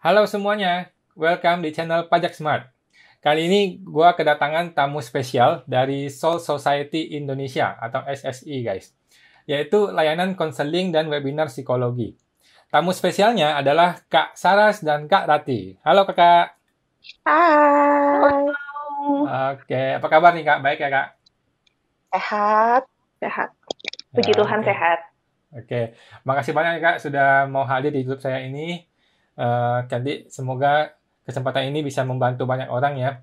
Halo semuanya, welcome di channel Pajak Smart. Kali ini gua kedatangan tamu spesial dari Soul Society Indonesia atau SSI guys, yaitu layanan konseling dan webinar psikologi. Tamu spesialnya adalah Kak Saras dan Kak Rati. Halo Kakak. Hai, Oke, apa kabar nih Kak? Baik ya Kak? sehat, sehat. Puji Tuhan Oke, sehat. oke. Makasih banyak ya Kak sudah mau hadir di YouTube saya ini. Jadi semoga kesempatan ini bisa membantu banyak orang ya.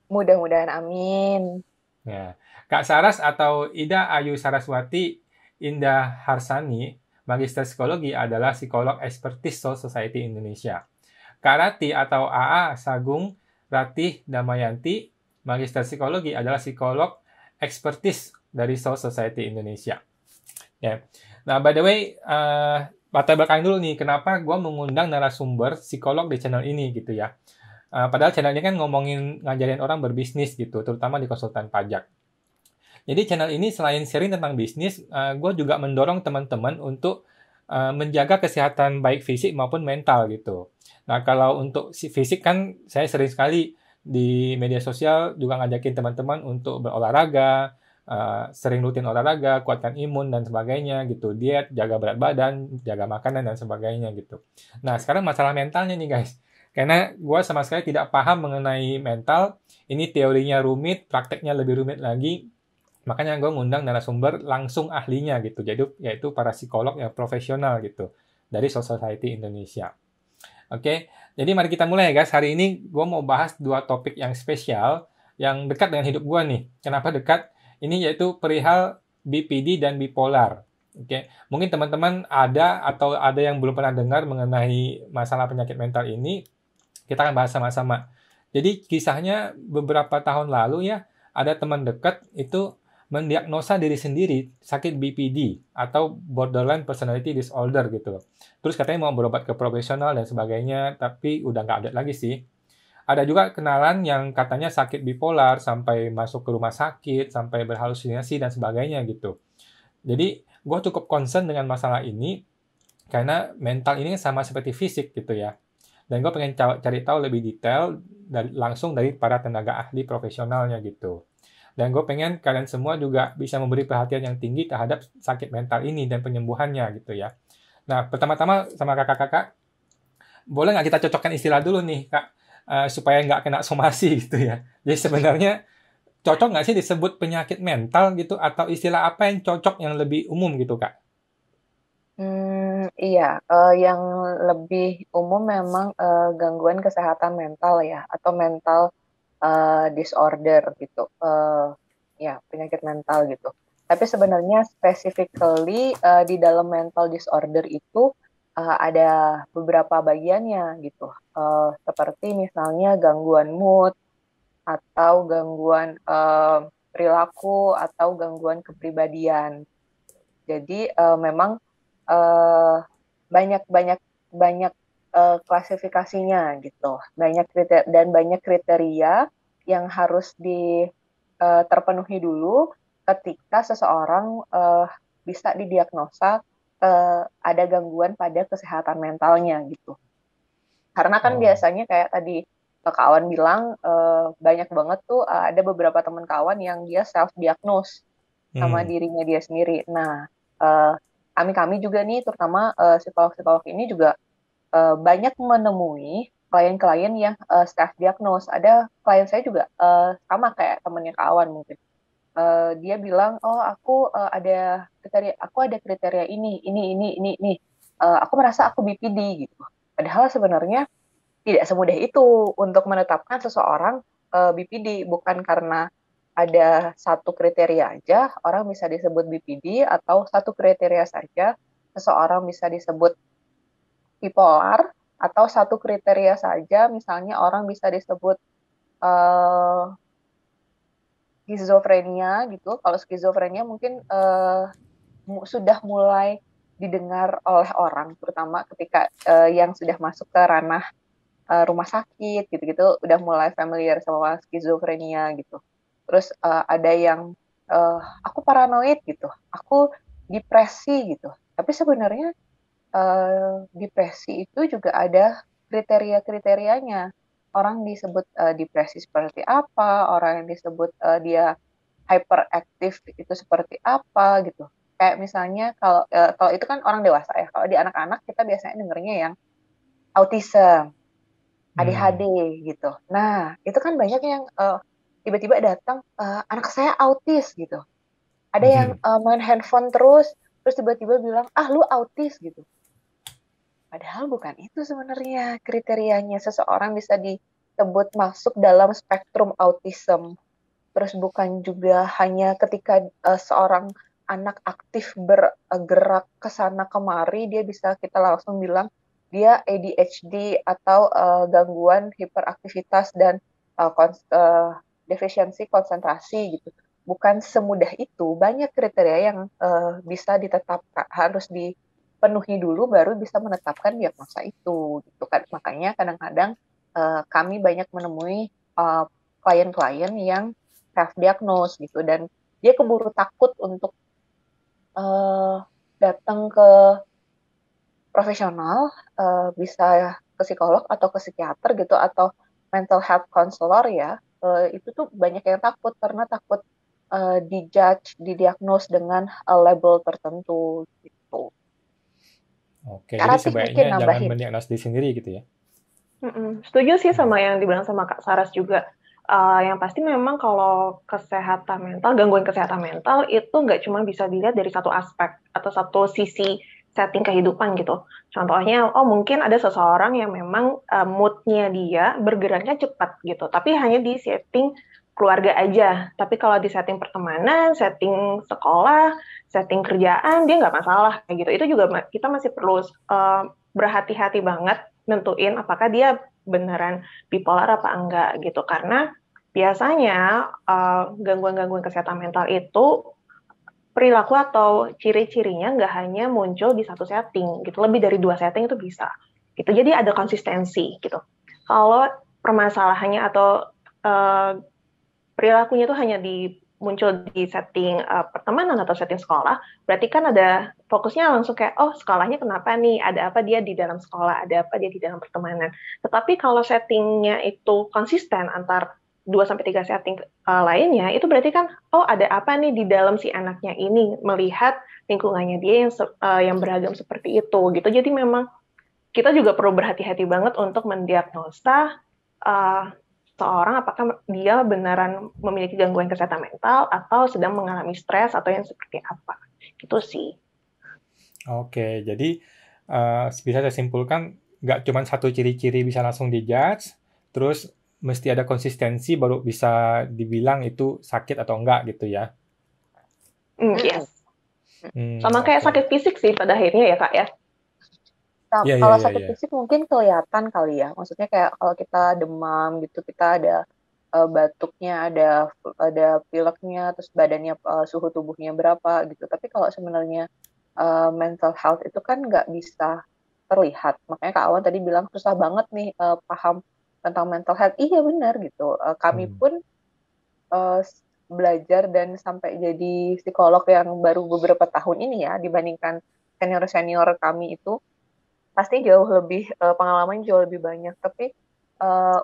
Mudah-mudahan amin. Ya. Kak Saras atau Ida Ayu Saraswati Indah Harsani, Magister Psikologi adalah psikolog ekspertis Soul Society Indonesia. Kak Rati atau AA Sagung Ratih Damayanti, Magister Psikologi adalah psikolog ekspertis dari Soul Society Indonesia. Ya. Nah, by the way, latar belakang dulu nih, kenapa gue mengundang narasumber psikolog di channel ini gitu ya. Padahal channel ini kan ngomongin ngajarin orang berbisnis gitu, terutama di konsultan pajak. Jadi channel ini selain sharing tentang bisnis, gue juga mendorong teman-teman untuk menjaga kesehatan baik fisik maupun mental gitu. Nah kalau untuk si fisik kan saya sering sekali di media sosial juga ngajakin teman-teman untuk berolahraga, sering rutin olahraga, kuatkan imun dan sebagainya gitu, diet, jaga berat badan, jaga makanan dan sebagainya gitu. Nah sekarang masalah mentalnya nih guys. Karena gue sama sekali tidak paham mengenai mental, ini teorinya rumit, prakteknya lebih rumit lagi. Makanya gue ngundang narasumber langsung ahlinya gitu. Jadi yaitu para psikolog yang profesional gitu dari Society Indonesia. Oke, jadi mari kita mulai ya guys. Hari ini gue mau bahas dua topik yang spesial yang dekat dengan hidup gue nih. Kenapa dekat? Ini yaitu perihal BPD dan bipolar. Oke, mungkin teman-teman ada atau ada yang belum pernah dengar mengenai masalah penyakit mental ini. Kita akan bahas sama-sama. Jadi kisahnya beberapa tahun lalu ya, ada teman dekat itu mendiagnosa diri sendiri sakit BPD atau borderline personality disorder gitu loh. Terus katanya mau berobat ke profesional dan sebagainya, tapi udah nggak update lagi sih. Ada juga kenalan yang katanya sakit bipolar sampai masuk ke rumah sakit, sampai berhalusinasi dan sebagainya gitu. Jadi gue cukup concern dengan masalah ini karena mental ini sama seperti fisik gitu ya. Dan gue pengen cari tahu lebih detail langsung dari para tenaga ahli profesionalnya gitu. Dan gue pengen kalian semua juga bisa memberi perhatian yang tinggi terhadap sakit mental ini dan penyembuhannya gitu ya. Nah, pertama-tama sama kakak-kakak, boleh nggak kita cocokkan istilah dulu nih, Kak, supaya nggak kena somasi gitu ya. Jadi sebenarnya cocok nggak sih disebut penyakit mental gitu, atau istilah apa yang cocok yang lebih umum gitu, Kak? Iya, yang lebih umum memang gangguan kesehatan mental ya, atau mental disorder gitu. Ya, penyakit mental gitu. Tapi sebenarnya specifically di dalam mental disorder itu ada beberapa bagiannya gitu. Seperti misalnya gangguan mood atau gangguan perilaku atau gangguan kepribadian. Jadi memang eh, banyak banyak banyak klasifikasinya gitu, banyak kriteria dan banyak kriteria yang harus terpenuhi dulu ketika seseorang bisa didiagnosa ada gangguan pada kesehatan mentalnya gitu. Karena kan Oh, biasanya kayak tadi kawan bilang banyak banget tuh ada beberapa teman kawan yang dia self diagnose sama hmm. dirinya dia sendiri. Nah, eh, kami-kami juga nih, terutama psikolog-psikolog ini juga banyak menemui klien-klien yang self-diagnose. Ada klien saya juga sama kayak temennya kawan mungkin. Dia bilang, oh aku ada kriteria ini. Aku merasa aku BPD gitu. Padahal sebenarnya tidak semudah itu untuk menetapkan seseorang BPD, bukan karena ada satu kriteria aja orang bisa disebut BPD atau satu kriteria saja seseorang bisa disebut bipolar atau satu kriteria saja misalnya orang bisa disebut uh, skizofrenia gitu. Kalau skizofrenia mungkin sudah mulai didengar oleh orang, terutama ketika yang sudah masuk ke ranah rumah sakit gitu-gitu udah mulai familiar sama skizofrenia gitu. Terus ada yang aku paranoid gitu, aku depresi gitu. Tapi sebenarnya depresi itu juga ada kriteria-kriterianya. Orang disebut depresi seperti apa, orang yang disebut dia hyperactive itu seperti apa gitu. Kayak misalnya kalau itu kan orang dewasa ya. Kalau di anak-anak kita biasanya dengernya yang autism, ADHD Hmm. gitu. Nah, itu kan banyak yang tiba-tiba datang, anak saya autis gitu. Ada yang main handphone terus tiba-tiba bilang, ah lu autis gitu. Padahal bukan itu sebenarnya kriterianya seseorang bisa disebut masuk dalam spektrum autism. Terus bukan juga hanya ketika seorang anak aktif bergerak ke sana kemari, dia bisa kita langsung bilang dia ADHD atau gangguan hiperaktivitas dan defisiensi konsentrasi gitu. Bukan semudah itu, banyak kriteria yang bisa ditetapkan, harus dipenuhi dulu baru bisa menetapkan diagnosa itu gitu kan. Makanya kadang-kadang kami banyak menemui klien-klien yang self diagnose gitu dan dia keburu takut untuk datang ke profesional, bisa ke psikolog atau ke psikiater gitu atau mental health counselor ya. Itu tuh banyak yang takut karena takut dijudge, didiagnose dengan label tertentu gitu. Oke, Kak jadi Ratih sebaiknya mungkin jangan nambahin. mendiagnosis diri sendiri gitu ya. Setuju sih Hmm. sama yang dibilang sama Kak Saras juga. Yang pasti memang kalau kesehatan mental, gangguan kesehatan mental itu nggak cuma bisa dilihat dari satu aspek atau satu sisi setting kehidupan gitu. Contohnya, oh mungkin ada seseorang yang memang moodnya dia bergeraknya cepat gitu, tapi hanya di setting keluarga aja. Tapi kalau di setting pertemanan, setting sekolah, setting kerjaan, dia nggak masalah kayak gitu. Itu juga kita masih perlu berhati-hati banget nentuin apakah dia beneran bipolar apa enggak gitu karena biasanya gangguan-gangguan kesehatan mental itu perilaku atau ciri-cirinya nggak hanya muncul di satu setting gitu, lebih dari 2 setting itu bisa gitu, jadi ada konsistensi gitu. Kalau permasalahannya atau uh, perilakunya itu hanya muncul di setting pertemanan atau setting sekolah, berarti kan ada fokusnya langsung kayak, oh sekolahnya kenapa nih, ada apa dia di dalam sekolah, ada apa dia di dalam pertemanan. Tetapi kalau settingnya itu konsisten antar 2 sampai 3 setting lainnya, itu berarti kan, oh ada apa nih di dalam si anaknya ini, melihat lingkungannya dia yang beragam seperti itu gitu. Jadi memang kita juga perlu berhati-hati banget untuk mendiagnosa uh, seorang apakah dia beneran memiliki gangguan kesehatan mental atau sedang mengalami stres atau yang seperti apa. Gitu sih. Oke, jadi bisa saya simpulkan nggak cuma satu ciri-ciri bisa langsung dijudge, terus mesti ada konsistensi baru bisa dibilang itu sakit atau enggak gitu ya. Yes. Hmm, Sama kayak oke. sakit fisik sih pada akhirnya ya Kak ya. Iya, iya, Kalau iya, sakit iya. fisik mungkin kelihatan kali ya. Maksudnya kayak kalau kita demam gitu, kita ada batuknya, ada pileknya, terus badannya suhu tubuhnya berapa gitu. Tapi kalau sebenarnya mental health itu kan nggak bisa terlihat. Makanya Kak Awan tadi bilang susah banget nih paham tentang mental health. Iya benar gitu. Kami Hmm. pun eh, belajar dan sampai jadi psikolog yang baru beberapa tahun ini ya dibandingkan senior-senior kami itu pasti jauh lebih pengalaman jauh lebih banyak. Tapi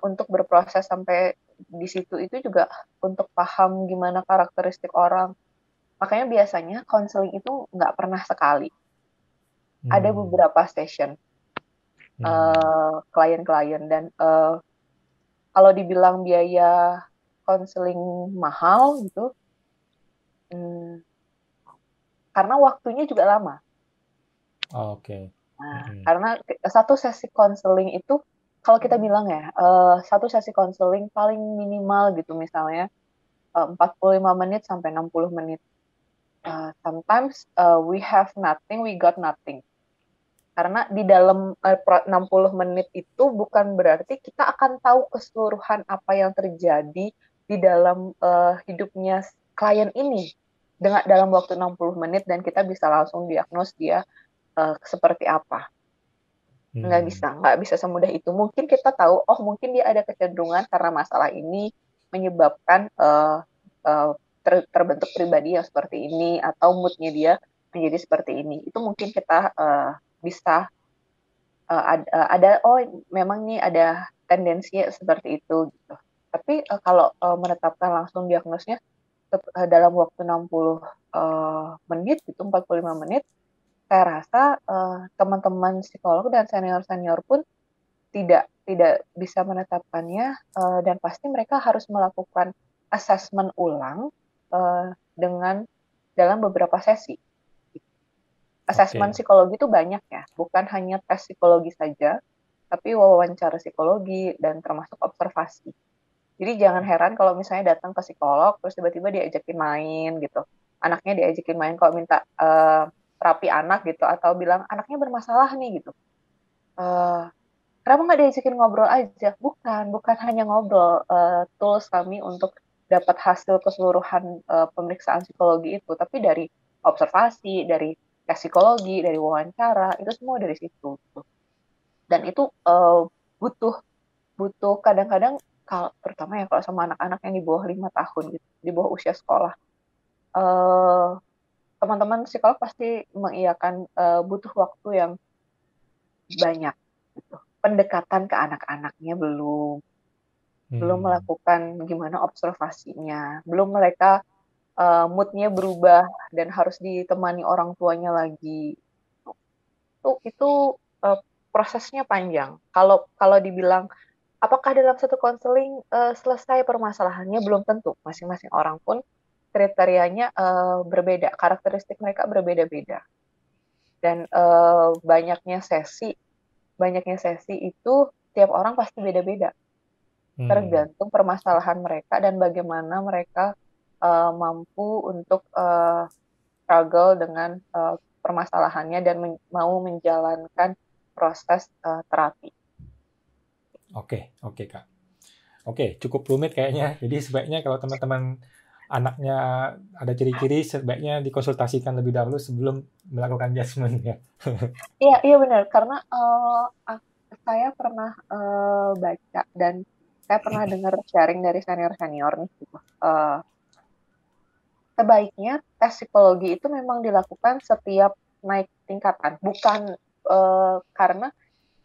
untuk berproses sampai di situ itu juga untuk paham gimana karakteristik orang. Makanya biasanya konseling itu nggak pernah sekali. Ada Hmm. beberapa session Hmm. klien-klien dan kalau dibilang biaya konseling mahal gitu, hmm, karena waktunya juga lama. Oke. Nah, Hmm. karena satu sesi konseling itu kalau kita bilang ya, satu sesi konseling paling minimal gitu misalnya 45 menit sampai 60 menit. Sometimes we have nothing, we got nothing. Karena di dalam 60 menit itu bukan berarti kita akan tahu keseluruhan apa yang terjadi di dalam hidupnya klien ini dengan dalam waktu 60 menit dan kita bisa langsung diagnos dia seperti apa. Hmm. Nggak bisa semudah itu. Mungkin kita tahu, oh mungkin dia ada kecenderungan karena masalah ini menyebabkan uh, terbentuk pribadi yang seperti ini atau moodnya dia menjadi seperti ini. Itu mungkin kita bisa ada oh memang nih ada tendensi seperti itu gitu. Tapi kalau menetapkan langsung diagnosnya dalam waktu 60 menit gitu, 45 menit, saya rasa teman-teman psikolog dan senior-senior pun tidak bisa menetapkannya, dan pasti mereka harus melakukan asesmen ulang dengan dalam beberapa sesi. Asesmen psikologi itu banyak ya, bukan hanya tes psikologi saja, tapi wawancara psikologi dan termasuk observasi. Jadi jangan heran kalau misalnya datang ke psikolog terus tiba-tiba diajakin main gitu. Anaknya diajakin main kalau minta terapi anak gitu, atau bilang anaknya bermasalah nih gitu. Kenapa nggak diajakin ngobrol aja? Bukan hanya ngobrol. Tools kami untuk dapat hasil keseluruhan pemeriksaan psikologi itu, tapi dari observasi, dari tes psikologi, dari wawancara, itu semua dari situ. Dan itu butuh kadang-kadang, kalau terutama ya kalau sama anak-anak yang di bawah 5 tahun gitu, di bawah usia sekolah, teman-teman psikolog pasti mengiyakan butuh waktu yang banyak gitu. Pendekatan ke anak-anaknya belum melakukan gimana observasinya, belum mereka mood-nya berubah dan harus ditemani orang tuanya lagi. Itu prosesnya panjang. Kalau dibilang apakah dalam satu konseling selesai permasalahannya, belum tentu. Masing-masing orang pun kriterianya berbeda, karakteristik mereka berbeda-beda. Dan banyaknya sesi itu tiap orang pasti beda-beda. Tergantung permasalahan mereka dan bagaimana mereka mampu untuk struggle dengan permasalahannya dan mau menjalankan proses terapi. Oke, Kak. Oke, cukup rumit kayaknya. Jadi sebaiknya kalau teman-teman anaknya ada ciri-ciri, sebaiknya dikonsultasikan lebih dahulu sebelum melakukan judgement ya. Iya benar. Karena saya pernah baca dan saya pernah dengar sharing dari senior-senior nih gitu. Sebaiknya tes psikologi itu memang dilakukan setiap naik tingkatan, bukan karena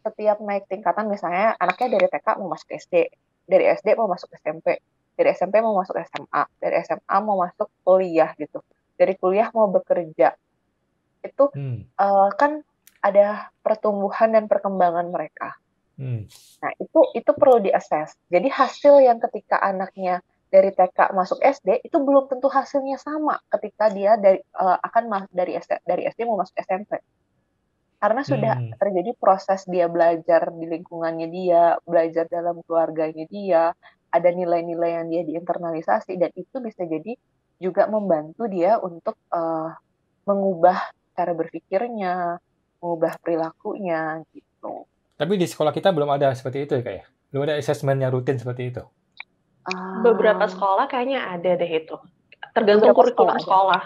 setiap naik tingkatan, misalnya anaknya dari TK mau masuk SD, dari SD mau masuk SMP, dari SMP mau masuk SMA, dari SMA mau masuk kuliah gitu, dari kuliah mau bekerja, itu kan ada pertumbuhan dan perkembangan mereka. Nah itu perlu diakses. Jadi hasil yang ketika anaknya dari TK masuk SD itu belum tentu hasilnya sama ketika dia dari SD mau masuk SMP. Karena sudah terjadi proses dia belajar di lingkungannya dia, belajar dalam keluarganya dia, ada nilai-nilai yang dia diinternalisasi, dan itu bisa jadi juga membantu dia untuk mengubah cara berpikirnya, mengubah perilakunya gitu. Tapi di sekolah kita belum ada seperti itu ya, Kak ya? Belum ada assessment yang rutin seperti itu? Beberapa sekolah kayaknya ada deh itu. Tergantung kurikulum sekolah.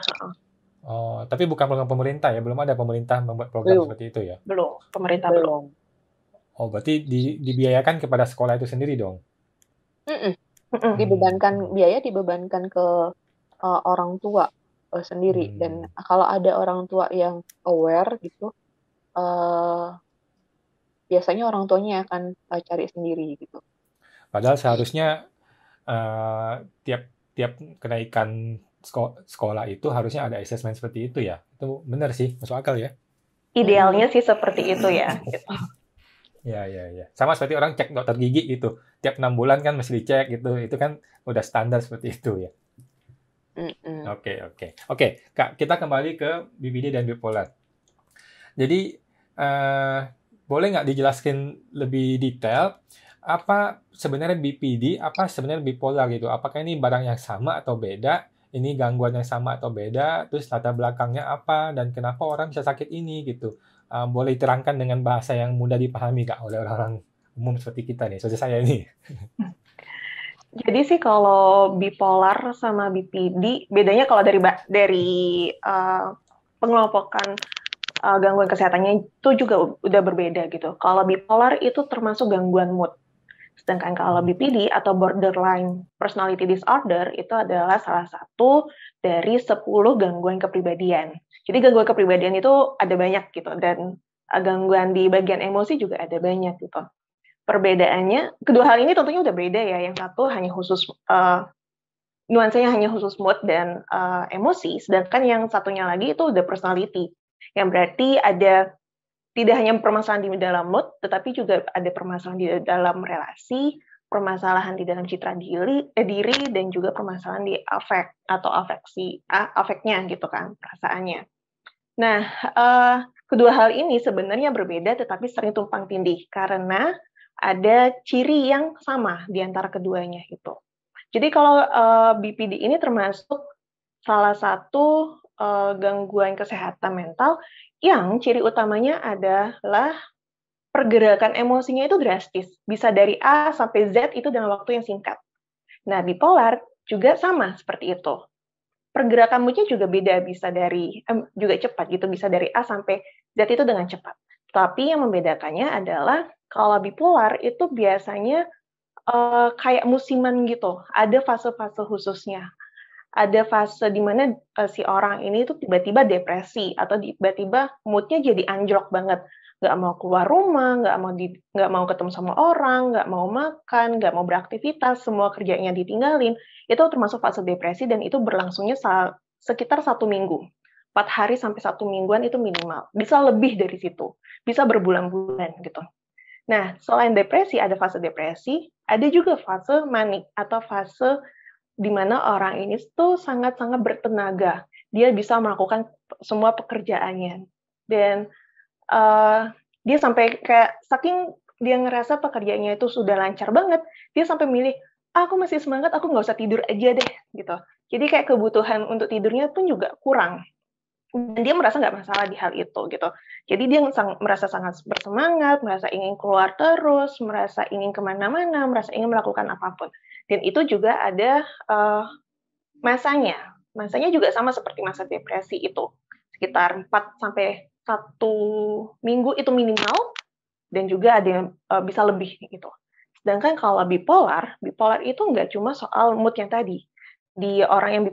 Oh, tapi bukan program pemerintah ya? Belum ada pemerintah membuat program seperti itu ya? Belum, pemerintah belum. Oh, berarti dibiayakan kepada sekolah itu sendiri dong? Biaya dibebankan ke orang tua sendiri. Dan kalau ada orang tua yang aware gitu, biasanya orang tuanya akan cari sendiri gitu. Padahal seharusnya tiap kenaikan sekolah itu harusnya ada assessment seperti itu ya. Itu benar sih, masuk akal ya. Idealnya sih seperti itu ya. Gitu. Ya. Sama seperti orang cek dokter gigi gitu. Tiap 6 bulan kan mesti dicek gitu. Itu kan udah standar seperti itu ya. Oke, Kak, kita kembali ke BPD dan bipolar. Jadi boleh nggak dijelaskan lebih detail apa sebenarnya BPD, apa sebenarnya bipolar gitu? Apakah ini barang yang sama atau beda? Ini gangguan yang sama atau beda? Terus latar belakangnya apa? Dan kenapa orang bisa sakit ini gitu? Boleh diterangkan dengan bahasa yang mudah dipahami Kak oleh orang-orang umum seperti kita nih, seperti saya ini. Jadi sih kalau bipolar sama BPD, bedanya kalau dari pengelompokan gangguan kesehatannya itu juga udah berbeda gitu. Kalau bipolar itu termasuk gangguan mood. Sedangkan kalau BPD atau borderline personality disorder itu adalah salah satu dari 10 gangguan kepribadian. Jadi gangguan kepribadian itu ada banyak gitu, dan gangguan di bagian emosi juga ada banyak gitu. Perbedaannya, kedua hal ini tentunya udah beda ya. Yang satu hanya khusus nuansanya hanya khusus mood dan emosi, sedangkan yang satunya lagi itu udah personality. Yang berarti ada tidak hanya permasalahan di dalam mood, tetapi juga ada permasalahan di dalam relasi, permasalahan di dalam citra diri dan juga permasalahan di afek atau afeknya gitu kan, perasaannya. Nah, kedua hal ini sebenarnya berbeda tetapi sering tumpang tindih karena ada ciri yang sama di antara keduanya gitu. Jadi kalau BPD ini termasuk salah satu gangguan kesehatan mental yang ciri utamanya adalah pergerakan emosinya itu drastis, bisa dari A sampai Z itu dalam waktu yang singkat. Nah, bipolar juga sama seperti itu. Pergerakan mood-nya juga beda, bisa dari juga cepat gitu, bisa dari A sampai Z itu dengan cepat. Tapi yang membedakannya adalah kalau bipolar itu biasanya kayak musiman gitu, ada fase-fase khususnya. Ada fase di mana si orang ini tuh tiba-tiba depresi atau tiba-tiba mood-nya jadi anjlok banget. Nggak mau keluar rumah, nggak mau ketemu sama orang, nggak mau makan, nggak mau beraktivitas, semua kerjanya ditinggalin. Itu termasuk fase depresi dan itu berlangsungnya sekitar 1 minggu. 4 hari sampai 1 mingguan itu minimal. Bisa lebih dari situ. Bisa berbulan-bulan gitu. Nah, selain depresi, ada fase depresi, ada juga fase manik atau fase di mana orang ini tuh sangat-sangat bertenaga. Dia bisa melakukan semua pekerjaannya. Dan dia sampai kayak saking dia ngerasa pekerjaannya itu sudah lancar banget, dia sampai milih, aku masih semangat, aku nggak usah tidur aja deh, gitu. Jadi kayak kebutuhan untuk tidurnya pun juga kurang. Dan dia merasa nggak masalah di hal itu, gitu. Jadi dia merasa sangat bersemangat, merasa ingin keluar terus, merasa ingin kemana-mana, merasa ingin melakukan apapun. Dan itu juga ada masanya. Masanya juga sama seperti masa depresi itu. Sekitar 4 sampai 1 minggu itu minimal, dan juga ada yang bisa lebih gitu. Sedangkan kalau bipolar itu nggak cuma soal mood yang tadi. Di orang yang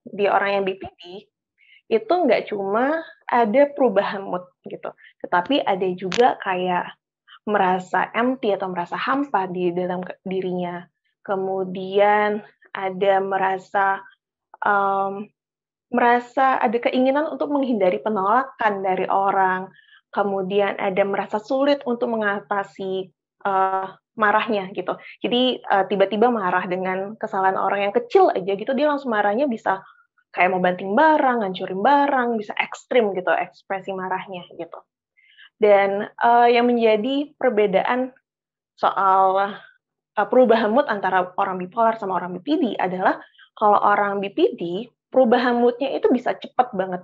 di orang yang BPD, itu nggak cuma ada perubahan mood gitu, tetapi ada juga kayak merasa empty atau merasa hampa di dalam dirinya. Kemudian ada merasa ada keinginan untuk menghindari penolakan dari orang, kemudian ada merasa sulit untuk mengatasi marahnya gitu. Jadi tiba-tiba marah dengan kesalahan orang yang kecil aja gitu, dia langsung marahnya bisa kayak mau banting barang, ngancurin barang, bisa ekstrim gitu ekspresi marahnya gitu. Dan yang menjadi perbedaan soal perubahan mood antara orang bipolar sama orang BPD adalah kalau orang BPD, perubahan mood-nya itu bisa cepat banget.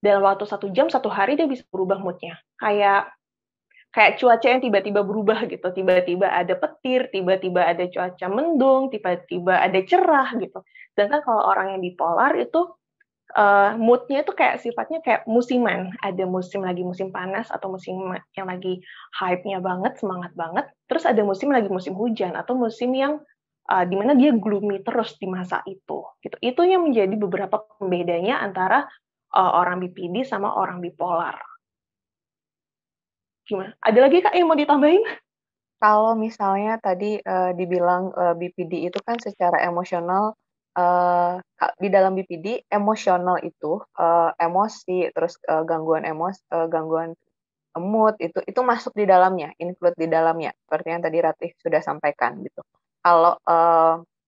Dalam waktu 1 jam, 1 hari dia bisa berubah mood-nya. Kayak cuaca yang tiba-tiba berubah gitu, tiba-tiba ada petir, tiba-tiba ada cuaca mendung, tiba-tiba ada cerah gitu. Sedangkan kalau orang yang bipolar itu mood-nya itu kayak sifatnya kayak musiman. Ada lagi musim panas atau musim yang lagi hype-nya banget, semangat banget. Terus ada lagi musim hujan atau musim yang di mana dia gloomy terus di masa itu. Gitu. Itu yang menjadi beberapa pembedanya antara orang BPD sama orang bipolar. Gimana? Ada lagi Kak yang mau ditambahin? Kalau misalnya tadi dibilang BPD itu kan secara emosional, di dalam BPD emosional itu emosi, terus gangguan mood itu masuk di dalamnya, include di dalamnya, seperti yang tadi Ratih sudah sampaikan gitu. Kalau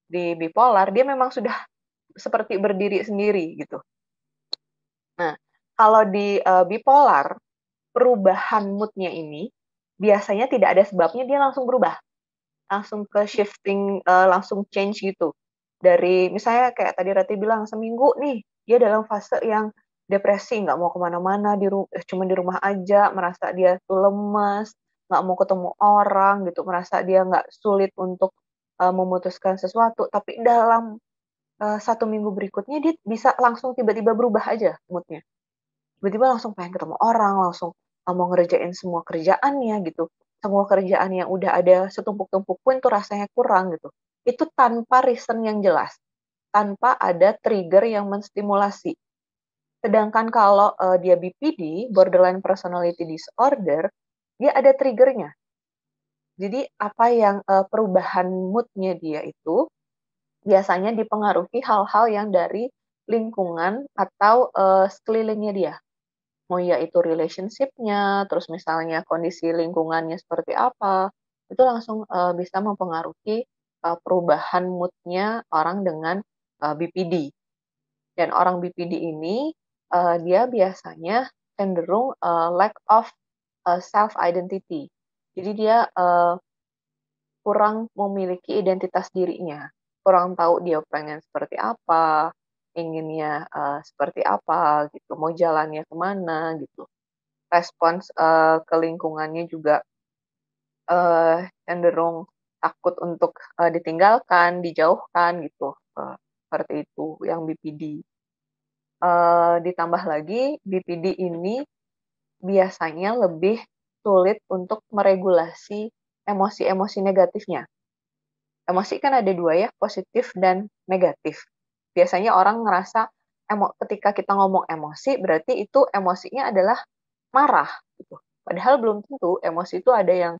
di bipolar dia memang sudah seperti berdiri sendiri gitu. Nah, kalau di bipolar perubahan mood-nya ini biasanya tidak ada sebabnya, dia langsung berubah, langsung ke shifting, langsung change gitu. Dari misalnya kayak tadi Rati bilang seminggu nih dia dalam fase yang depresi, nggak mau kemana-mana, cuma di rumah aja, merasa dia tuh lemas, nggak mau ketemu orang gitu, merasa dia nggak sulit untuk memutuskan sesuatu, tapi dalam 1 minggu berikutnya dia bisa langsung tiba-tiba berubah aja mood-nya. Tiba-tiba langsung pengen ketemu orang, langsung mau ngerjain semua kerjaannya gitu. Semua kerjaan yang udah ada setumpuk-tumpuk pun tuh rasanya kurang gitu. Itu tanpa reason yang jelas, tanpa ada trigger yang menstimulasi. Sedangkan kalau dia BPD, borderline personality disorder, dia ada triggernya. Jadi apa yang perubahan moodnya dia itu biasanya dipengaruhi hal-hal yang dari lingkungan atau sekelilingnya dia. Mau ya itu relationship-nya, terus misalnya kondisi lingkungannya seperti apa, itu langsung bisa mempengaruhi perubahan mood-nya orang dengan BPD. Dan orang BPD ini dia biasanya cenderung lack of self identity. Jadi dia kurang memiliki identitas dirinya, kurang tahu dia pengen seperti apa, inginnya seperti apa gitu, mau jalannya kemana gitu. Respons ke lingkungannya juga cenderung takut untuk ditinggalkan, dijauhkan gitu, seperti itu yang BPD. Ditambah lagi BPD ini biasanya lebih sulit untuk meregulasi emosi-emosi negatifnya. Emosi kan ada dua ya, positif dan negatif. Biasanya orang ngerasa ketika kita ngomong emosi, berarti itu emosinya adalah marah gitu. Padahal belum tentu, emosi itu ada yang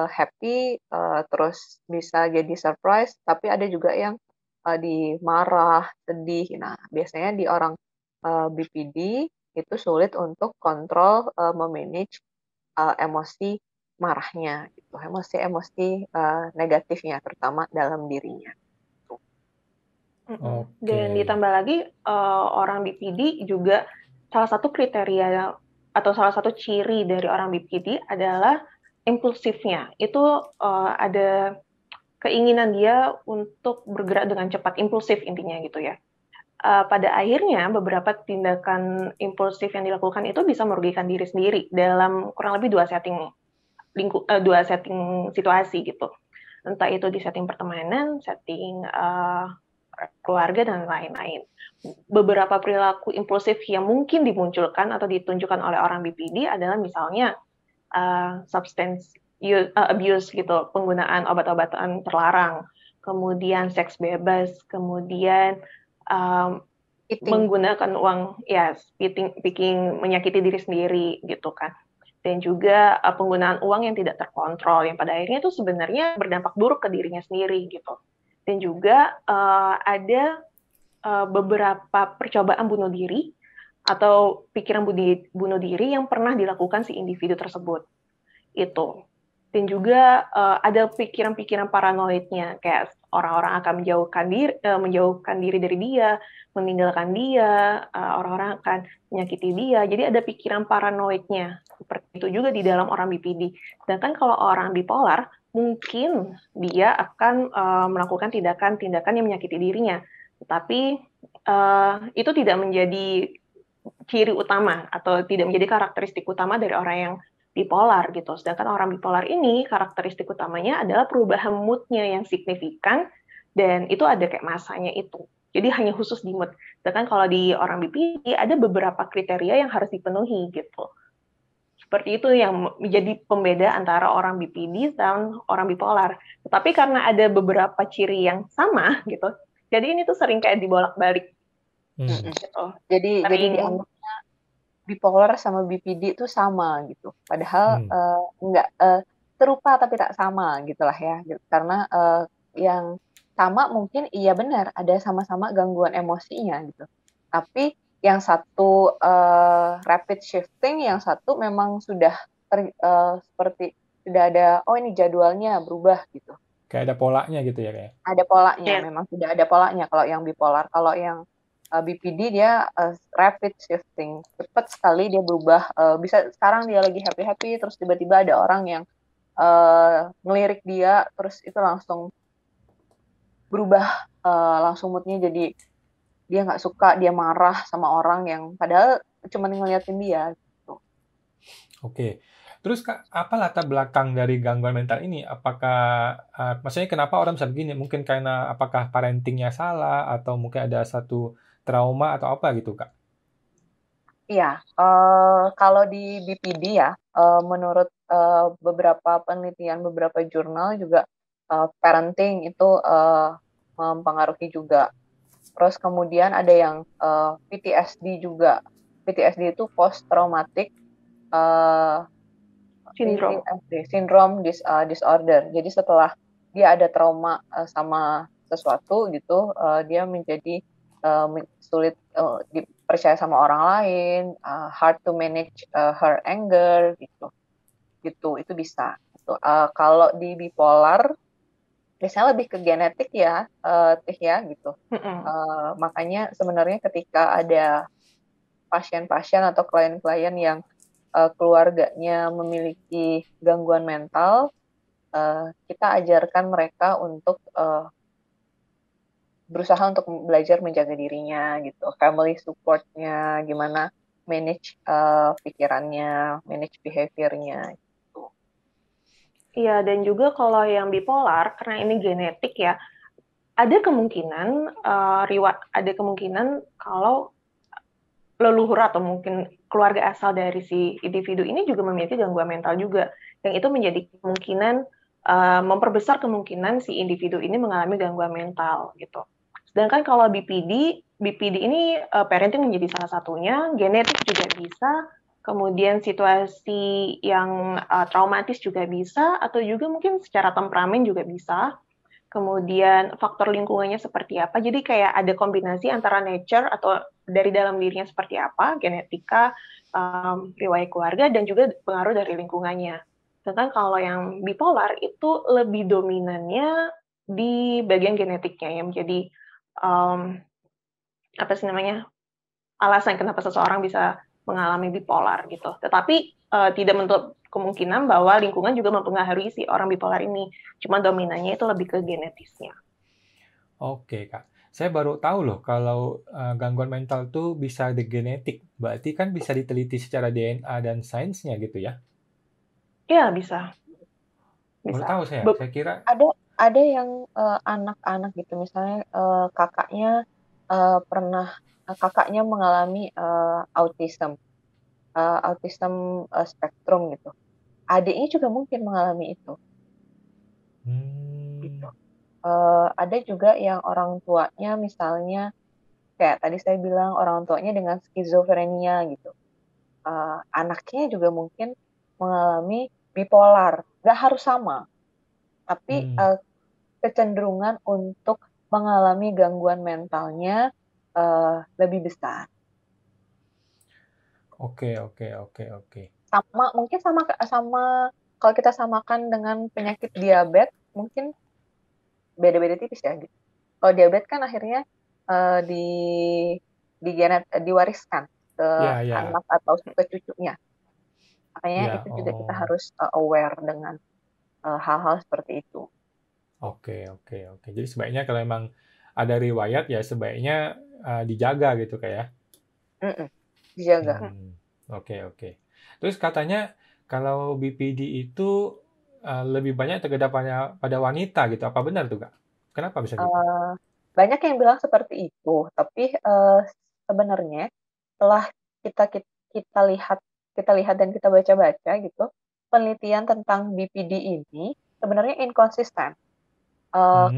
happy, terus bisa jadi surprise, tapi ada juga yang di marah, sedih. Nah, biasanya di orang BPD itu sulit untuk kontrol, memanage emosi marahnya gitu, emosi-emosi negatifnya terutama dalam dirinya. Dan Oke. ditambah lagi orang BPD juga salah satu kriteria atau salah satu ciri dari orang BPD adalah impulsifnya. Itu ada keinginan dia untuk bergerak dengan cepat, impulsif intinya gitu ya. Pada akhirnya beberapa tindakan impulsif yang dilakukan itu bisa merugikan diri sendiri dalam kurang lebih dua setting situasi gitu. Entah itu di setting pertemanan, setting keluarga dan lain-lain. Beberapa perilaku impulsif yang mungkin dimunculkan atau ditunjukkan oleh orang BPD adalah misalnya substance abuse gitu, penggunaan obat-obatan terlarang, kemudian seks bebas, kemudian menggunakan uang ya speaking menyakiti diri sendiri gitu kan. Dan juga penggunaan uang yang tidak terkontrol yang pada akhirnya itu sebenarnya berdampak buruk ke dirinya sendiri gitu. Dan juga ada beberapa percobaan bunuh diri atau pikiran bunuh diri yang pernah dilakukan si individu tersebut itu. Dan juga ada pikiran-pikiran paranoidnya, kayak orang-orang akan menjauhkan diri dari dia, meninggalkan dia, orang-orang akan menyakiti dia. Jadi ada pikiran paranoidnya. Seperti itu juga di dalam orang BPD. Sedangkan kalau orang bipolar, mungkin dia akan melakukan tindakan-tindakan yang menyakiti dirinya. Tetapi itu tidak menjadi ciri utama atau tidak menjadi karakteristik utama dari orang yang bipolar gitu. Sedangkan orang bipolar ini karakteristik utamanya adalah perubahan mood-nya yang signifikan dan itu ada kayak masanya itu. Jadi hanya khusus di mood. Sedangkan kalau di orang BPD ada beberapa kriteria yang harus dipenuhi gitu. Seperti itu yang menjadi pembeda antara orang BPD dan orang bipolar. Tetapi karena ada beberapa ciri yang sama gitu, jadi ini tuh sering kayak dibolak-balik. Gitu. Jadi dianggapnya bipolar sama BPD itu sama gitu. Padahal enggak serupa tapi tak sama gitulah ya. Karena yang sama mungkin iya benar ada sama-sama gangguan emosinya gitu. Tapi yang satu rapid shifting, yang satu memang sudah seperti sudah ada ini jadwalnya berubah gitu. Kayak ada polanya gitu ya kayak. Ada polanya, memang sudah ada polanya kalau yang bipolar. Kalau yang BPD dia rapid shifting, cepat sekali dia berubah. Bisa sekarang dia lagi happy-happy, terus tiba-tiba ada orang yang ngelirik dia, terus itu langsung berubah, langsung moodnya jadi dia nggak suka, dia marah sama orang yang padahal cuma ngeliatin dia. Gitu. Oke. Terus Kak, apa latar belakang dari gangguan mental ini? Apakah, maksudnya kenapa orang bisa begini? Mungkin karena apakah parentingnya salah atau mungkin ada satu trauma atau apa gitu Kak? Iya, kalau di BPD ya, menurut beberapa penelitian, beberapa jurnal juga parenting itu mempengaruhi juga. Terus kemudian ada yang PTSD juga. PTSD itu post traumatic syndrome disorder. Jadi setelah dia ada trauma sama sesuatu gitu, dia menjadi sulit dipercaya sama orang lain, hard to manage her anger gitu. Gitu, itu bisa. Gitu. Kalau di bipolar biasanya lebih ke genetik ya, Teh ya gitu. Makanya sebenarnya ketika ada pasien-pasien atau klien-klien yang keluarganya memiliki gangguan mental, kita ajarkan mereka untuk berusaha untuk belajar menjaga dirinya gitu, family support-nya, gimana manage pikirannya, manage behavior-nya. Iya, dan juga kalau yang bipolar, karena ini genetik ya, ada kemungkinan kalau leluhur atau mungkin keluarga asal dari si individu ini juga memiliki gangguan mental juga, yang itu menjadi kemungkinan memperbesar kemungkinan si individu ini mengalami gangguan mental gitu. Sedangkan kalau BPD ini parenting menjadi salah satunya, genetik juga bisa, kemudian situasi yang traumatis juga bisa, atau juga mungkin secara temperamen juga bisa. Kemudian faktor lingkungannya seperti apa. Jadi kayak ada kombinasi antara nature atau dari dalam dirinya seperti apa, genetika, riwayat keluarga, dan juga pengaruh dari lingkungannya. Sedangkan kalau yang bipolar itu lebih dominannya di bagian genetiknya yang menjadi alasan kenapa seseorang bisa mengalami bipolar gitu. Tetapi tidak menutup kemungkinan bahwa lingkungan juga mempengaruhi si orang bipolar ini. Cuma dominannya itu lebih ke genetisnya. Oke, Kak. Saya baru tahu loh kalau gangguan mental tuh bisa genetik. Berarti kan bisa diteliti secara DNA dan sainsnya gitu ya? Iya, bisa. Baru tahu saya. Saya kira ada yang anak-anak gitu, misalnya kakaknya mengalami autism spektrum gitu. Adiknya juga mungkin mengalami itu. Gitu. Ada juga yang orang tuanya misalnya kayak tadi saya bilang orang tuanya dengan skizofrenia gitu. Anaknya juga mungkin mengalami bipolar. Nggak harus sama, tapi kecenderungan untuk mengalami gangguan mentalnya lebih besar. Oke. Mungkin sama kalau kita samakan dengan penyakit diabetes, mungkin beda-beda tipis ya. Gitu. Kalau diabetes kan akhirnya diwariskan ke anak atau ke cucunya. Makanya itu juga kita harus aware dengan hal-hal seperti itu. Oke. Jadi sebaiknya kalau memang ada riwayat ya sebaiknya dijaga gitu kayak. Dijaga. Oke. Terus katanya kalau BPD itu lebih banyak terjadi pada wanita gitu. Apa benar tuh, Kak? Kenapa bisa gitu? Banyak yang bilang seperti itu, tapi sebenarnya setelah kita lihat dan kita baca-baca gitu, penelitian tentang BPD ini sebenarnya inkonsisten.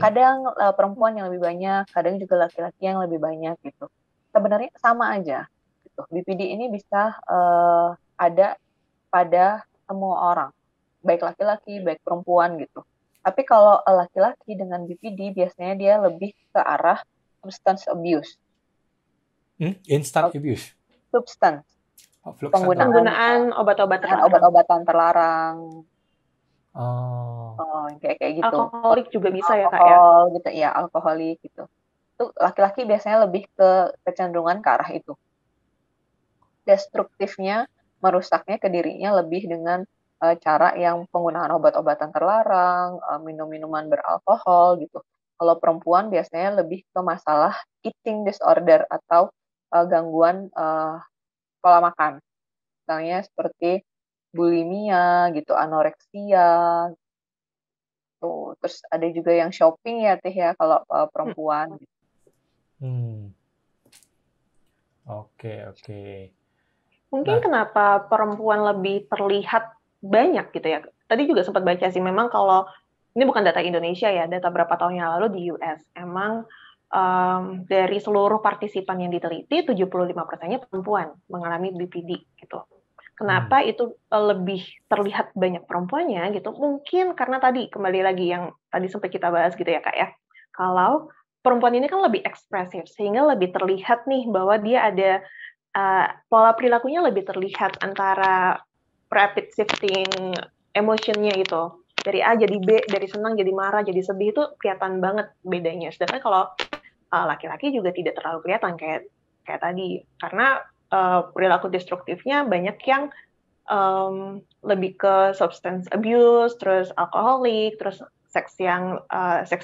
Kadang perempuan yang lebih banyak, kadang juga laki-laki yang lebih banyak gitu. Sebenarnya sama aja. Gitu. BPD ini bisa ada pada semua orang, baik laki-laki, baik perempuan gitu. Tapi kalau laki-laki dengan BPD biasanya dia lebih ke arah substance abuse. Instant abuse? Substance. Penggunaan obat-obatan terlarang. Kayak gitu. Alkoholik juga bisa ya, Kak ya? Gitu ya, alkoholik gitu. Itu laki-laki biasanya lebih ke kecenderungan ke arah itu. Destruktifnya, merusaknya ke dirinya lebih dengan cara yang penggunaan obat-obatan terlarang, minum-minuman beralkohol gitu. Kalau perempuan biasanya lebih ke masalah eating disorder atau gangguan pola makan. Misalnya seperti bulimia gitu, anoreksia. Tuh. Terus ada juga yang shopping ya Teh ya kalau perempuan. Oke. Mungkin kenapa perempuan lebih terlihat banyak gitu ya. Tadi juga sempat baca sih, memang kalau ini bukan data Indonesia ya, data berapa tahun yang lalu di US. Emang dari seluruh partisipan yang diteliti 75%-nya perempuan mengalami BPD gitu. Kenapa itu lebih terlihat banyak perempuannya gitu? Mungkin karena tadi kembali lagi yang tadi sempat kita bahas gitu ya Kak ya. Kalau perempuan ini kan lebih ekspresif sehingga lebih terlihat nih bahwa dia ada pola perilakunya lebih terlihat antara rapid shifting emotionnya itu. Dari A jadi B, dari senang jadi marah, jadi sedih itu kelihatan banget bedanya. Sedangkan kalau laki-laki juga tidak terlalu kelihatan kayak tadi karena perilaku destruktifnya banyak yang lebih ke substance abuse, terus alkoholik, terus seks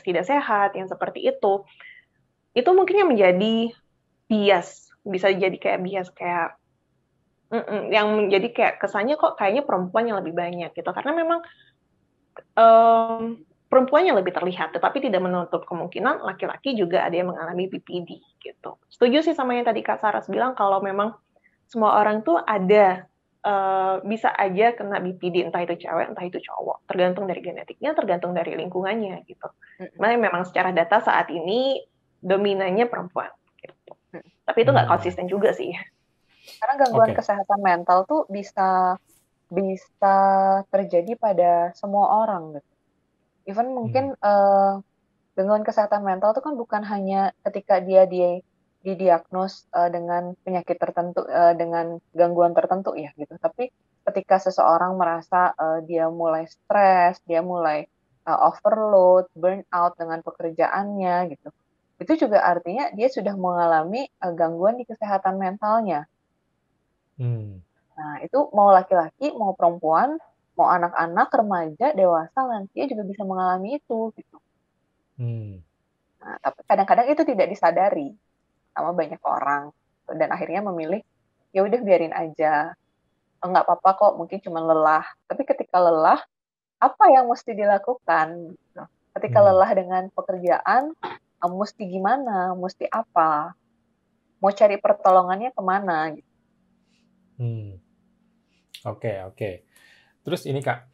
tidak sehat, yang seperti itu mungkin yang menjadi bias, bisa jadi kayak bias kayak yang menjadi kayak kesannya kok kayaknya perempuan yang lebih banyak gitu, karena memang perempuan yang lebih terlihat, tetapi tidak menutup kemungkinan laki-laki juga ada yang mengalami BPD gitu. Setuju sih sama yang tadi Kak Saras bilang kalau memang semua orang tuh ada bisa aja kena BPD, entah itu cewek, entah itu cowok, tergantung dari genetiknya, tergantung dari lingkungannya gitu. Memang secara data saat ini dominannya perempuan. Gitu. Tapi itu nggak konsisten juga sih. Karena gangguan kesehatan mental tuh bisa terjadi pada semua orang gitu. Even mungkin gangguan kesehatan mental itu kan bukan hanya ketika dia didiagnos dengan penyakit tertentu, dengan gangguan tertentu ya gitu. Tapi ketika seseorang merasa dia mulai stres, dia mulai overload, burnout dengan pekerjaannya gitu. Itu juga artinya dia sudah mengalami gangguan di kesehatan mentalnya. Nah, itu mau laki-laki, mau perempuan, mau anak-anak, remaja, dewasa, lansia juga bisa mengalami itu gitu. Nah, tapi kadang-kadang itu tidak disadari sama banyak orang dan akhirnya memilih ya udah biarin aja, nggak apa-apa kok, mungkin cuma lelah. Tapi ketika lelah, apa yang mesti dilakukan? Ketika lelah dengan pekerjaan, mesti gimana? Mesti apa? Mau cari pertolongannya kemana? Gitu. Oke. Terus ini Kak,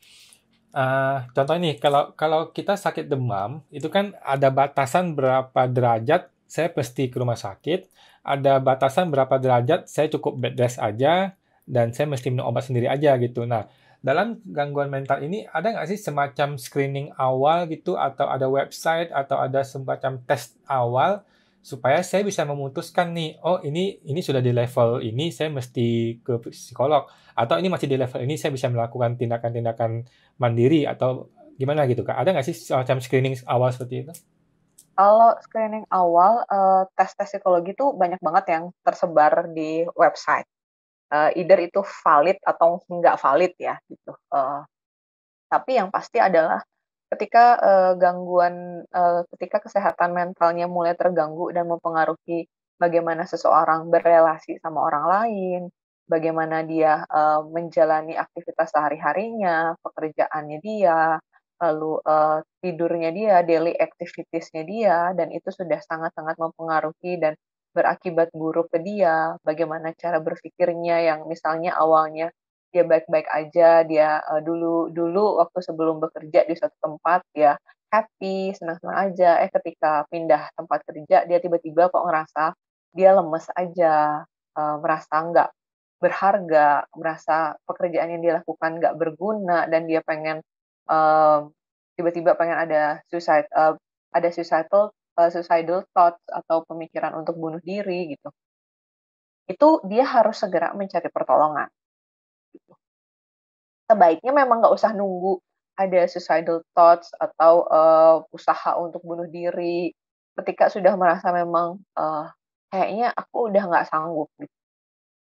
contoh nih, kalau kita sakit demam, itu kan ada batasan berapa derajat saya pasti ke rumah sakit, ada batasan berapa derajat saya cukup bed rest aja, dan saya mesti minum obat sendiri aja gitu. Nah, dalam gangguan mental ini ada nggak sih semacam screening awal gitu, atau ada website, atau ada semacam tes awal, supaya saya bisa memutuskan nih, oh ini sudah di level ini, saya mesti ke psikolog, atau ini masih di level ini, saya bisa melakukan tindakan-tindakan mandiri, atau gimana gitu Kak? Ada nggak sih semacam screening awal seperti itu? Kalau screening awal, tes-tes psikologi itu banyak banget yang tersebar di website. Either itu valid atau nggak valid ya gitu. Tapi yang pasti adalah ketika ketika kesehatan mentalnya mulai terganggu dan mempengaruhi bagaimana seseorang berrelasi sama orang lain, bagaimana dia menjalani aktivitas sehari-harinya, pekerjaannya dia, lalu tidurnya dia, daily activities-nya dia, dan itu sudah sangat-sangat mempengaruhi dan berakibat buruk ke dia, bagaimana cara berpikirnya yang misalnya awalnya dia baik-baik aja, dia dulu waktu sebelum bekerja di suatu tempat dia happy, senang-senang aja, ketika pindah tempat kerja dia tiba-tiba kok ngerasa dia lemes aja, merasa nggak berharga, merasa pekerjaan yang dia lakukan nggak berguna dan dia pengen tiba-tiba pengen ada suicidal thoughts atau pemikiran untuk bunuh diri gitu. Itu dia harus segera mencari pertolongan. Gitu. Sebaiknya memang nggak usah nunggu ada suicidal thoughts atau usaha untuk bunuh diri. Ketika sudah merasa memang kayaknya aku udah nggak sanggup gitu.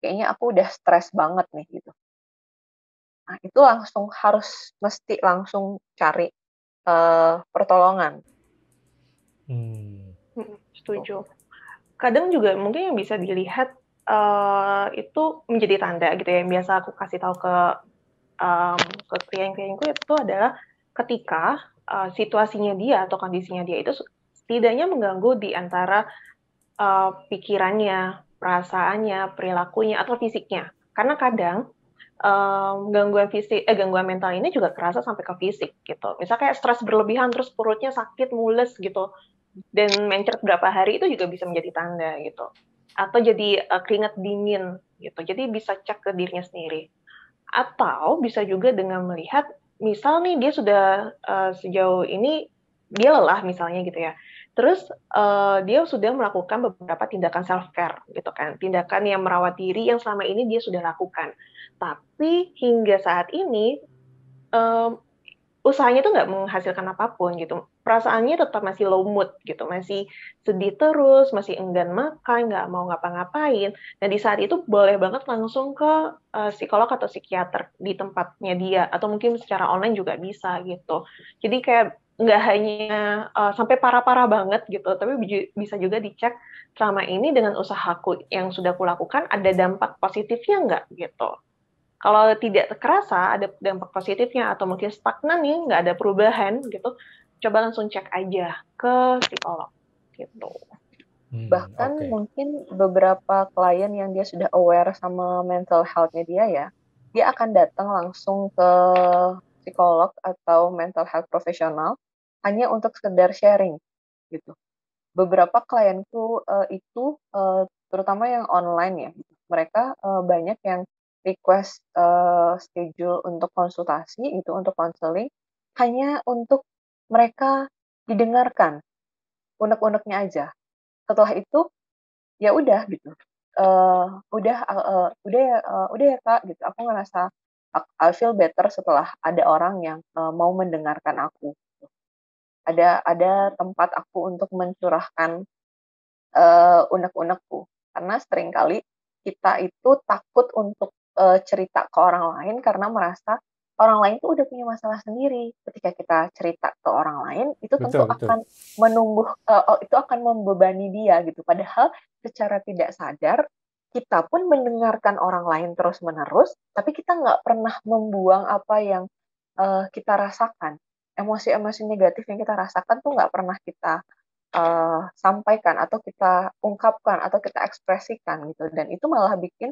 Kayaknya aku udah stres banget nih gitu. Nah, itu mesti langsung cari pertolongan. Setuju. Kadang juga mungkin yang bisa dilihat itu menjadi tanda gitu ya. Yang biasa aku kasih tahu ke klien-klienku itu adalah ketika situasinya dia atau kondisinya dia itu setidaknya mengganggu di antara pikirannya, perasaannya, perilakunya, atau fisiknya. Karena kadang gangguan mental ini juga kerasa sampai ke fisik gitu. Misal kayak stres berlebihan terus perutnya sakit, mules gitu. dan mencret berapa hari itu juga bisa menjadi tanda gitu. Atau jadi keringat dingin gitu. Jadi bisa cek ke dirinya sendiri. Atau bisa juga dengan melihat, misal nih dia sudah sejauh ini dia lelah misalnya gitu ya. Terus dia sudah melakukan beberapa tindakan self care gitu kan, tindakan yang merawat diri yang selama ini dia sudah lakukan. Tapi hingga saat ini um, usahanya tuh nggak menghasilkan apapun gitu. Perasaannya tetap masih low mood gitu, masih sedih terus, masih enggan makan, nggak mau ngapa-ngapain. Nah di saat itu boleh banget langsung ke psikolog atau psikiater di tempatnya dia, atau mungkin secara online juga bisa gitu. Jadi kayak nggak hanya sampai parah-parah banget gitu, tapi bisa juga dicek selama ini dengan usahaku yang sudah kulakukan ada dampak positifnya nggak gitu. Kalau tidak terasa ada dampak positifnya atau mungkin stagnan nih, nggak ada perubahan gitu, coba langsung cek aja ke psikolog gitu. Bahkan Oke. mungkin beberapa klien yang dia sudah aware sama mental health-nya dia akan datang langsung ke psikolog atau mental health profesional hanya untuk sekedar sharing gitu. Beberapa klienku itu terutama yang online ya, mereka banyak yang request schedule untuk konsultasi itu untuk konseling hanya untuk mereka didengarkan unek-uneknya aja. Setelah itu ya udah gitu, udah ya Kak gitu, aku ngerasa I feel better setelah ada orang yang mau mendengarkan aku. Ada tempat aku untuk mencurahkan unek-unekku. Karena seringkali kita itu takut untuk cerita ke orang lain karena merasa orang lain tuh udah punya masalah sendiri. Ketika kita cerita ke orang lain, itu tentu Betul, betul. akan itu akan membebani dia gitu. Padahal secara tidak sadar kita pun mendengarkan orang lain terus-menerus, tapi kita nggak pernah membuang apa yang kita rasakan. Emosi-emosi negatif yang kita rasakan tuh nggak pernah kita sampaikan atau kita ungkapkan atau kita ekspresikan gitu, dan itu malah bikin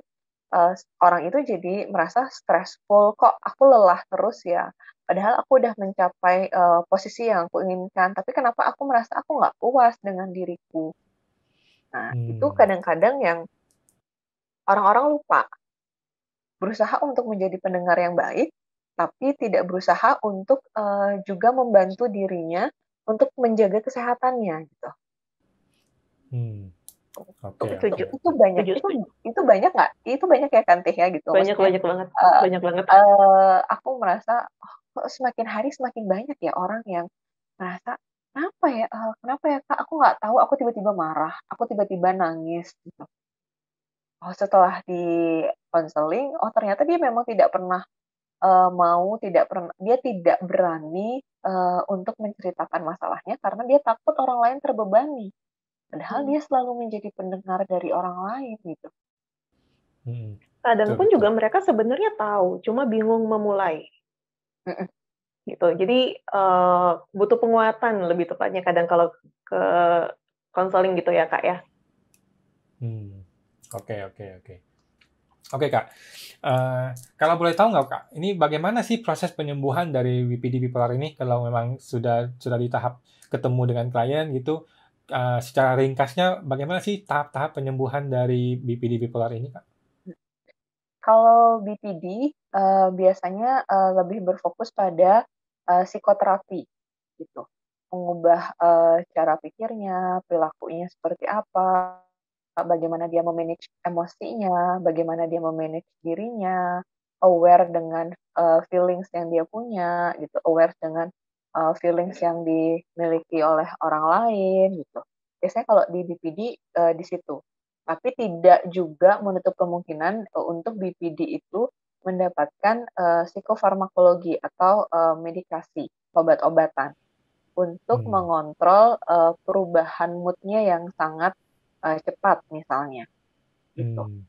orang itu jadi merasa stressful, "Kok aku lelah terus ya? Padahal aku udah mencapai posisi yang aku inginkan, tapi kenapa aku merasa aku nggak puas dengan diriku?" Nah, itu Hmm. kadang-kadang yang orang-orang lupa, berusaha untuk menjadi pendengar yang baik, tapi tidak berusaha untuk juga membantu dirinya untuk menjaga kesehatannya gitu. Hmm. Tuh, Oke, Setuju, oke, itu oke. banyak setuju, itu setuju. itu banyak nggak? Itu banyak ya kan Teh ya gitu, Banyak maksudnya, banyak banget, eee banyak banget. aku merasa, "Oh, kok semakin hari semakin banyak ya orang yang merasa, kenapa ya Kak, aku nggak tahu, aku tiba-tiba marah, aku tiba-tiba nangis," gitu. Oh, setelah di-konseling, oh ternyata dia memang tidak pernah, dia tidak berani, untuk menceritakan masalahnya karena dia takut orang lain terbebani. Padahal Hmm. dia selalu menjadi pendengar dari orang lain gitu. Hmm. Kadang Betul, pun betul. juga mereka sebenarnya tahu, cuma bingung memulai Mhm. gitu. Jadi butuh penguatan lebih tepatnya kadang kalau ke konseling gitu ya Kak ya. Hmm. Oke, oke, oke. Oke, Kak. Kalau boleh tahu nggak, Kak, ini bagaimana sih proses penyembuhan dari WPD bipolar ini kalau memang sudah di tahap ketemu dengan klien gitu, secara ringkasnya bagaimana sih tahap-tahap penyembuhan dari BPD bipolar ini, Kak? Kalau BPD, biasanya, lebih berfokus pada, psikoterapi, gitu. Mengubah, cara pikirnya, perilakunya seperti apa, bagaimana dia me-manage emosinya, bagaimana dia me-manage dirinya, aware dengan, feelings yang dia punya gitu, aware dengan, feelings yang dimiliki oleh orang lain gitu. Biasanya kalau di BPD, di situ. Tapi tidak juga menutup kemungkinan, untuk BPD itu mendapatkan, psikofarmakologi atau, medikasi, obat-obatan untuk Hmm. mengontrol, perubahan mood-nya yang sangat, cepat misalnya, gitu. Hmm.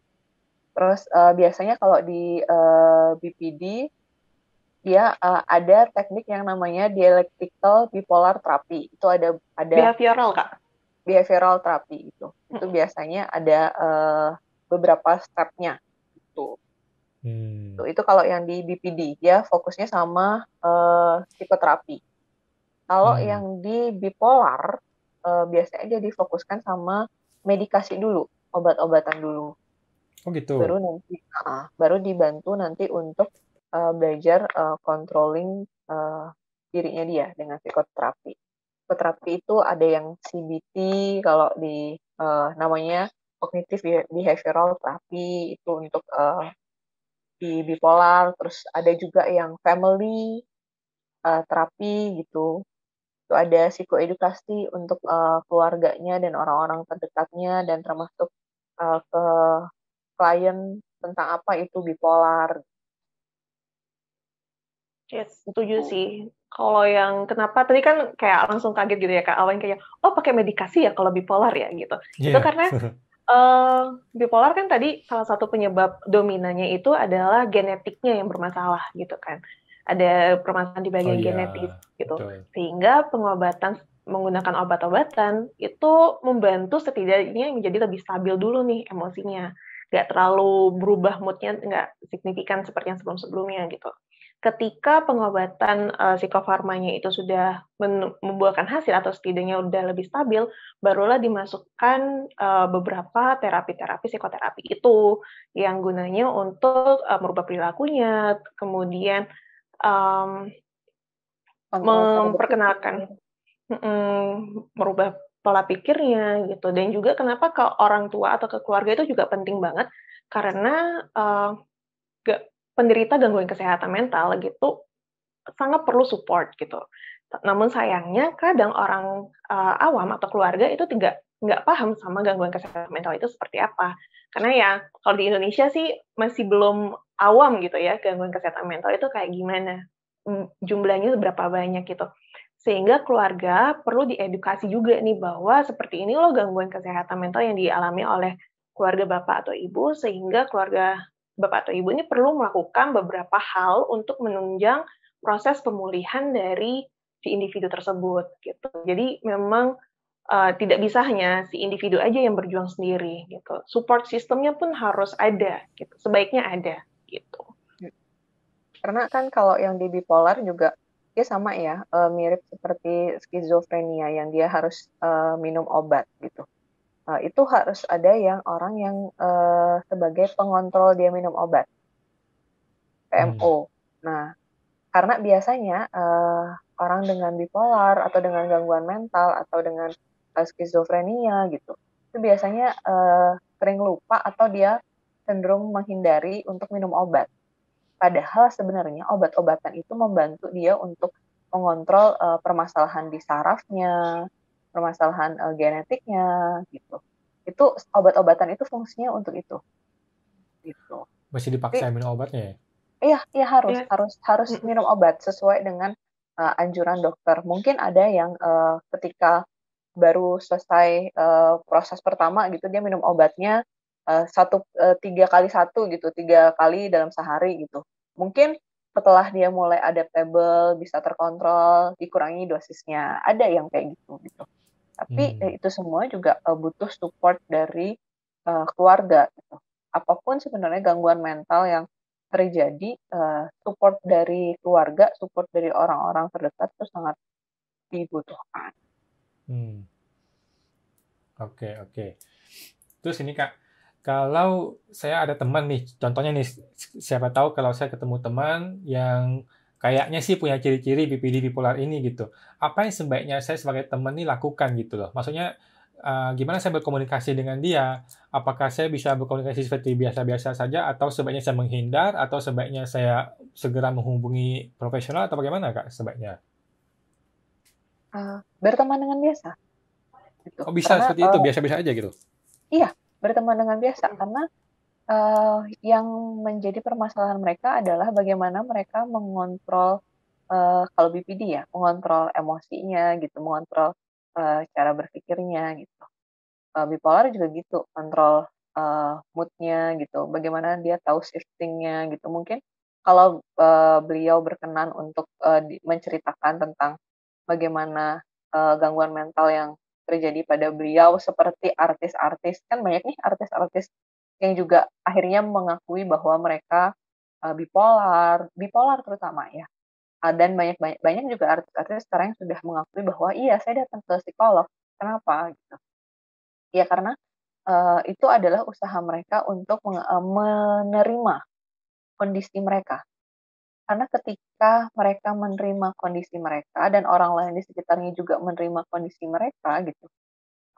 Terus, biasanya kalau di, BPD dia, ada teknik yang namanya dialectical bipolar therapy, itu ada Behavioral Kak. behavioral therapy itu. Itu Mm-mm. biasanya ada, beberapa step-nya, gitu. Hmm. Itu kalau yang di BPD, dia fokusnya sama, psikoterapi. Kalau Hmm. yang di bipolar, biasanya dia difokuskan sama medikasi dulu, obat-obatan dulu. Oh gitu. Baru dibantu nanti untuk belajar controlling dirinya dia dengan psikoterapi. Psikoterapi itu ada yang CBT, kalau di namanya cognitive behavioral therapy, itu untuk di bipolar. Terus ada juga yang family terapi gitu. Itu ada psikoedukasi untuk keluarganya dan orang-orang terdekatnya, dan termasuk ke klien tentang apa itu bipolar. Yes, setuju Gitu. sih. Kalau yang kenapa tadi kan kayak langsung kaget gitu ya Kak, awalnya kayak, oh pakai medikasi ya kalau bipolar ya gitu. Itu Iya. karena bipolar kan tadi salah satu penyebab dominannya itu adalah genetiknya yang bermasalah gitu kan. Ada permasalahan di Oh bagian iya, genetis gitu. betul. Sehingga pengobatan menggunakan obat-obatan itu membantu setidaknya menjadi lebih stabil dulu nih emosinya. Nggak terlalu berubah moodnya, nggak signifikan seperti yang sebelum-sebelumnya gitu. Ketika pengobatan psikofarmanya itu sudah membuahkan hasil atau setidaknya udah lebih stabil, barulah dimasukkan beberapa terapi-terapi psikoterapi itu yang gunanya untuk merubah perilakunya, kemudian um, Kontrol cara memperkenalkan, berpikir. merubah pola pikirnya gitu. Dan juga kenapa ke orang tua atau ke keluarga itu juga penting banget karena penderita gangguan kesehatan mental gitu sangat perlu support gitu. Namun sayangnya kadang orang awam atau keluarga itu nggak paham sama gangguan kesehatan mental itu seperti apa. Karena ya kalau di Indonesia sih masih belum awam gitu ya gangguan kesehatan mental itu kayak gimana, jumlahnya berapa banyak gitu. Sehingga keluarga perlu diedukasi juga nih bahwa seperti ini loh gangguan kesehatan mental yang dialami oleh keluarga bapak atau ibu, sehingga keluarga bapak atau ibu ini perlu melakukan beberapa hal untuk menunjang proses pemulihan dari si individu tersebut gitu. Jadi memang tidak bisa hanya si individu aja yang berjuang sendiri gitu. Support sistemnya pun harus ada gitu. Sebaiknya ada gitu. Karena kan kalau yang di bipolar juga dia sama ya, mirip seperti skizofrenia yang dia harus minum obat gitu. Itu harus ada yang orang yang sebagai pengontrol dia minum obat, Hmm. PMO. Nah, karena biasanya orang dengan bipolar atau dengan gangguan mental atau dengan skizofrenia gitu, itu biasanya sering lupa atau dia cenderung menghindari untuk minum obat. Padahal sebenarnya obat-obatan itu membantu dia untuk mengontrol permasalahan di sarafnya, permasalahan genetiknya gitu. Itu obat-obatan itu fungsinya untuk itu, gitu. Masih Tapi dipaksa minum obatnya ya? iya harus Ya. harus harus minum obat sesuai dengan anjuran dokter. Mungkin ada yang ketika baru selesai proses pertama gitu dia minum obatnya 3 kali 1 gitu, 3 kali dalam sehari gitu. Mungkin setelah dia mulai adaptable, bisa terkontrol, dikurangi dosisnya. Ada yang kayak gitu. Tapi Hmm. itu semua juga butuh support dari keluarga gitu. Apapun sebenarnya gangguan mental yang terjadi, support dari keluarga, support dari orang-orang terdekat itu sangat dibutuhkan. Hmm. Oke, oke. Terus ini Kak, kalau saya ada teman nih, contohnya nih, siapa tahu kalau saya ketemu teman yang kayaknya sih punya ciri-ciri BPD bipolar ini gitu. Apa yang sebaiknya saya sebagai teman nih lakukan gitu loh. Maksudnya gimana saya berkomunikasi dengan dia? Apakah saya bisa berkomunikasi seperti biasa-biasa saja atau sebaiknya saya menghindar atau sebaiknya saya segera menghubungi profesional atau bagaimana Kak sebaiknya? Berteman dengan biasa gitu. Oh bisa Karena seperti itu, biasa-biasa aja gitu. iya, berteman dengan biasa karena yang menjadi permasalahan mereka adalah bagaimana mereka mengontrol kalau BPD ya, mengontrol emosinya gitu, mengontrol cara berpikirnya gitu. Bipolar juga gitu, kontrol mood-nya gitu, bagaimana dia tahu shifting-nya gitu. Mungkin kalau beliau berkenan untuk menceritakan tentang bagaimana gangguan mental yang terjadi pada beliau seperti artis-artis, kan banyak nih artis-artis yang juga akhirnya mengakui bahwa mereka bipolar, bipolar terutama ya. Dan banyak banyak banyak juga artis-artis sekarang yang sudah mengakui bahwa iya saya datang ke psikolog Kenapa? Gitu. Ya karena itu adalah usaha mereka untuk menerima kondisi mereka. Karena ketika mereka menerima kondisi mereka dan orang lain di sekitarnya juga menerima kondisi mereka gitu,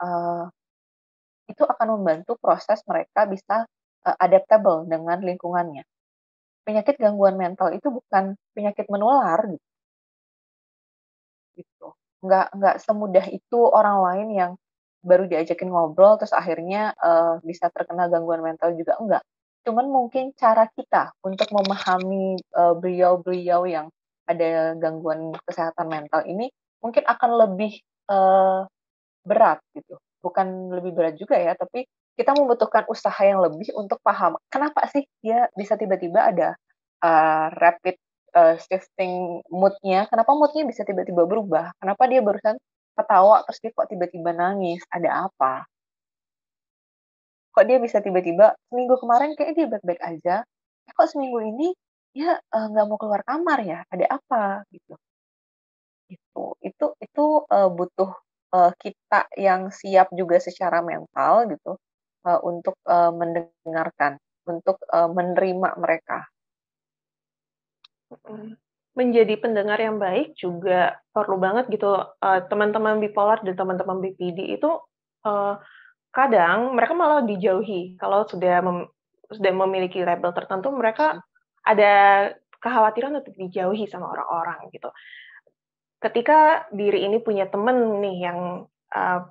eee, itu akan membantu proses mereka bisa, adaptable dengan lingkungannya. Penyakit gangguan mental itu bukan penyakit menular gitu. Nggak semudah itu orang lain yang baru diajakin ngobrol terus akhirnya, bisa terkena gangguan mental juga, enggak. Cuman mungkin cara kita untuk memahami, beliau-beliau yang ada gangguan kesehatan mental ini mungkin akan lebih, berat gitu. Bukan lebih berat juga ya, tapi kita membutuhkan usaha yang lebih untuk paham, kenapa sih dia bisa tiba-tiba ada, rapid, shifting mood-nya, kenapa mood-nya bisa tiba-tiba berubah, kenapa dia barusan ketawa terus dia kok tiba-tiba nangis, ada apa? Kok dia bisa tiba-tiba seminggu kemarin kayaknya dia baik-baik aja, kok seminggu ini dia, nggak mau keluar kamar ya, ada apa? Gitu. Gitu. Itu, butuh, kita yang siap juga secara mental gitu, untuk, mendengarkan, untuk, menerima mereka. Mhm. Menjadi pendengar yang baik juga perlu banget gitu, teman-teman bipolar dan teman-teman BPD itu, eee, kadang mereka malah dijauhi kalau sudah memiliki label tertentu mereka ada kekhawatiran untuk dijauhi sama orang-orang gitu. Ketika diri ini punya temen nih yang, eee,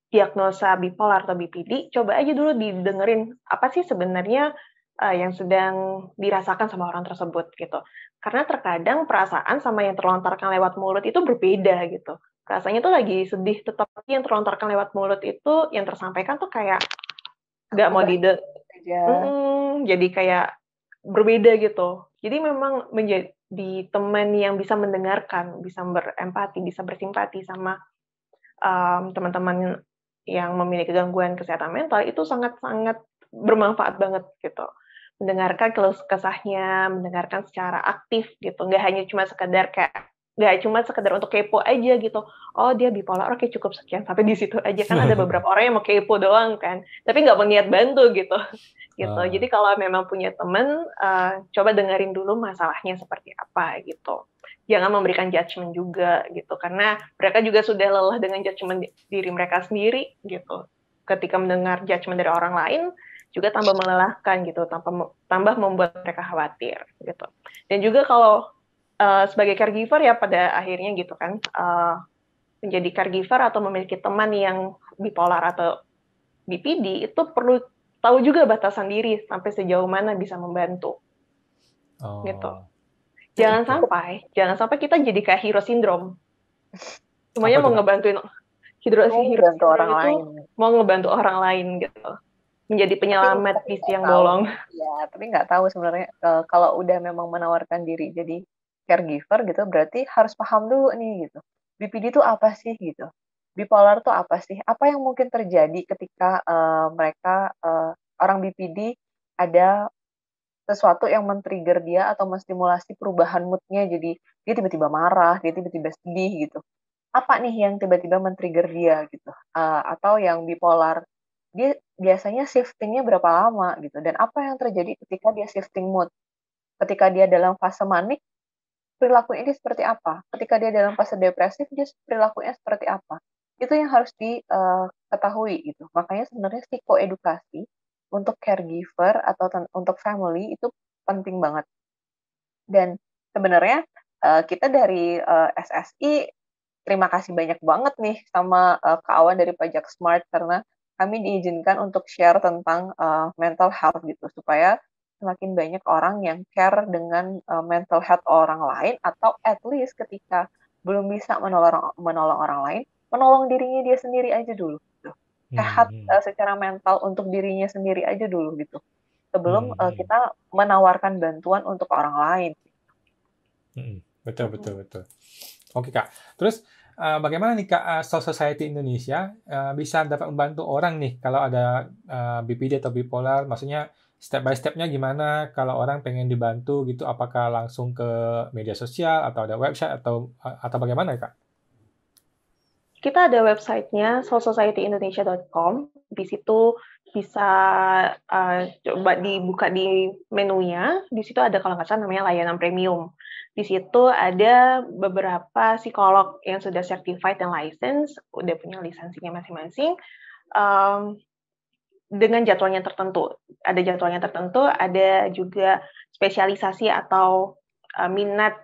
diagnosa bipolar atau BPD, coba aja dulu didengerin, apa sih sebenarnya, yang sedang dirasakan sama orang tersebut, gitu. Karena terkadang perasaan sama yang terlontarkan lewat mulut itu berbeda, gitu. Rasanya tuh lagi sedih, tetapi yang terlontarkan lewat mulut itu, yang tersampaikan tuh kayak nggak Aku mau baik aja. jadi kayak berbeda gitu. Jadi memang menjadi teman yang bisa mendengarkan, bisa berempati, bisa bersimpati sama teman-teman yang memiliki gangguan kesehatan mental itu sangat-sangat bermanfaat banget gitu. Mendengarkan keluh kesahnya, mendengarkan secara aktif gitu, nggak cuma sekedar untuk kepo aja gitu. Oh dia bipolar, oke cukup sekian sampai di situ aja. Kan ada beberapa orang yang mau kepo doang kan, tapi nggak berniat bantu gitu. Gitu. Jadi Ah, kalau memang punya teman, coba dengerin dulu masalahnya seperti apa gitu. Jangan memberikan judgement juga gitu, karena mereka juga sudah lelah dengan judgement diri mereka sendiri gitu. Ketika mendengar judgement dari orang lain, juga tambah melelahkan gitu, tambah membuat mereka khawatir gitu. Dan juga kalau sebagai caregiver ya pada akhirnya gitu kan, menjadi caregiver atau memiliki teman yang bipolar atau BPD itu perlu tahu juga batasan diri sampai sejauh mana bisa membantu gitu. oh, oke. Jangan sampai kita jadi kayak hero syndrome. Apa Semuanya tuh, mau Kak? ngebantuin Mau hero bantu orang syndrome itu lain. mau ngebantu orang lain gitu. Menjadi Tapi penyelamat tapi di nggak siang tahu bolong. ya, tapi nggak tahu sebenarnya, kalau udah memang menawarkan diri jadi caregiver gitu, berarti harus paham dulu nih gitu, BPD itu apa sih gitu, bipolar tuh apa sih? Apa yang mungkin terjadi ketika, mereka, orang BPD ada sesuatu yang men-trigger dia atau menstimulasi perubahan mood-nya, jadi dia tiba-tiba marah, dia tiba-tiba sedih gitu. Apa nih yang tiba-tiba men-trigger dia gitu, atau yang bipolar, dia biasanya shifting-nya berapa lama gitu, dan apa yang terjadi ketika dia shifting mood. Ketika dia dalam fase manik, perilakunya dia seperti apa? Ketika dia dalam fase depresif, dia perilakunya seperti apa? Itu yang harus diketahui gitu. Makanya sebenarnya psikoedukasi untuk caregiver atau untuk family itu penting banget. Dan sebenarnya, kita dari, SSI terima kasih banyak banget nih sama, Kak Awan dari Pajak Smart karena kami diizinkan untuk share tentang, mental health gitu, supaya semakin banyak orang yang care dengan, mental health orang lain atau at least ketika belum bisa menolong orang lain, menolong dirinya dia sendiri aja dulu gitu. Hmm, Sehat, hmm, secara mental untuk dirinya sendiri aja dulu gitu, sebelum, hmm, hmm, kita menawarkan bantuan untuk orang lain. hmm. Betul, betul, Mm-mm. betul. Oke, Kak. Terus, bagaimana nih, Kak, Soul Society Indonesia, bisa dapat membantu orang nih kalau ada, BPD atau bipolar? Maksudnya step by step-nya gimana kalau orang pengen dibantu gitu? Apakah langsung ke media sosial atau ada website atau bagaimana ya, Kak? Kita ada websitenya soulsocietyindonesia.com. Di situ bisa coba dibuka di menunya. Di situ ada kalau nggak salah namanya layanan premium. Di situ ada beberapa psikolog yang sudah certified dan license, udah punya lisensinya masing-masing. Dengan jadwalnya tertentu. Ada jadwalnya tertentu, ada juga spesialisasi atau minat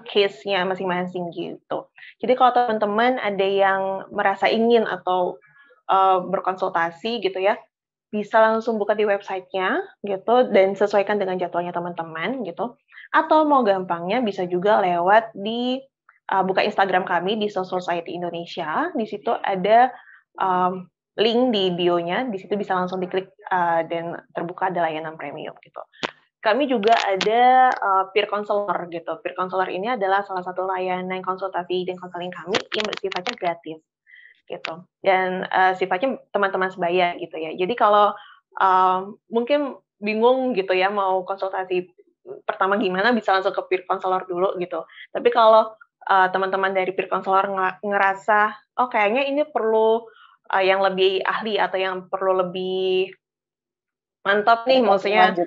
case-nya masing-masing gitu. Jadi kalau teman-teman ada yang merasa ingin atau berkonsultasi gitu ya, bisa langsung buka di website-nya gitu dan sesuaikan dengan jadwalnya teman-teman gitu. Atau mau gampangnya bisa juga lewat di buka Instagram kami di Soul Society Indonesia. Di situ ada link di bio-nya, di situ bisa langsung diklik dan terbuka ada layanan premium gitu. Kami juga ada peer counselor gitu. Peer counselor ini adalah salah satu layanan konsultasi dan konseling kami yang bersifatnya gratis gitu. Dan sifatnya teman-teman sebaya gitu ya. Jadi kalau mungkin bingung gitu ya mau konsultasi pertama gimana, bisa langsung ke peer counselor dulu gitu. Tapi kalau teman-teman dari peer counselor ngerasa oh kayaknya ini perlu yang lebih ahli atau yang perlu lebih mantap nih, maksudnya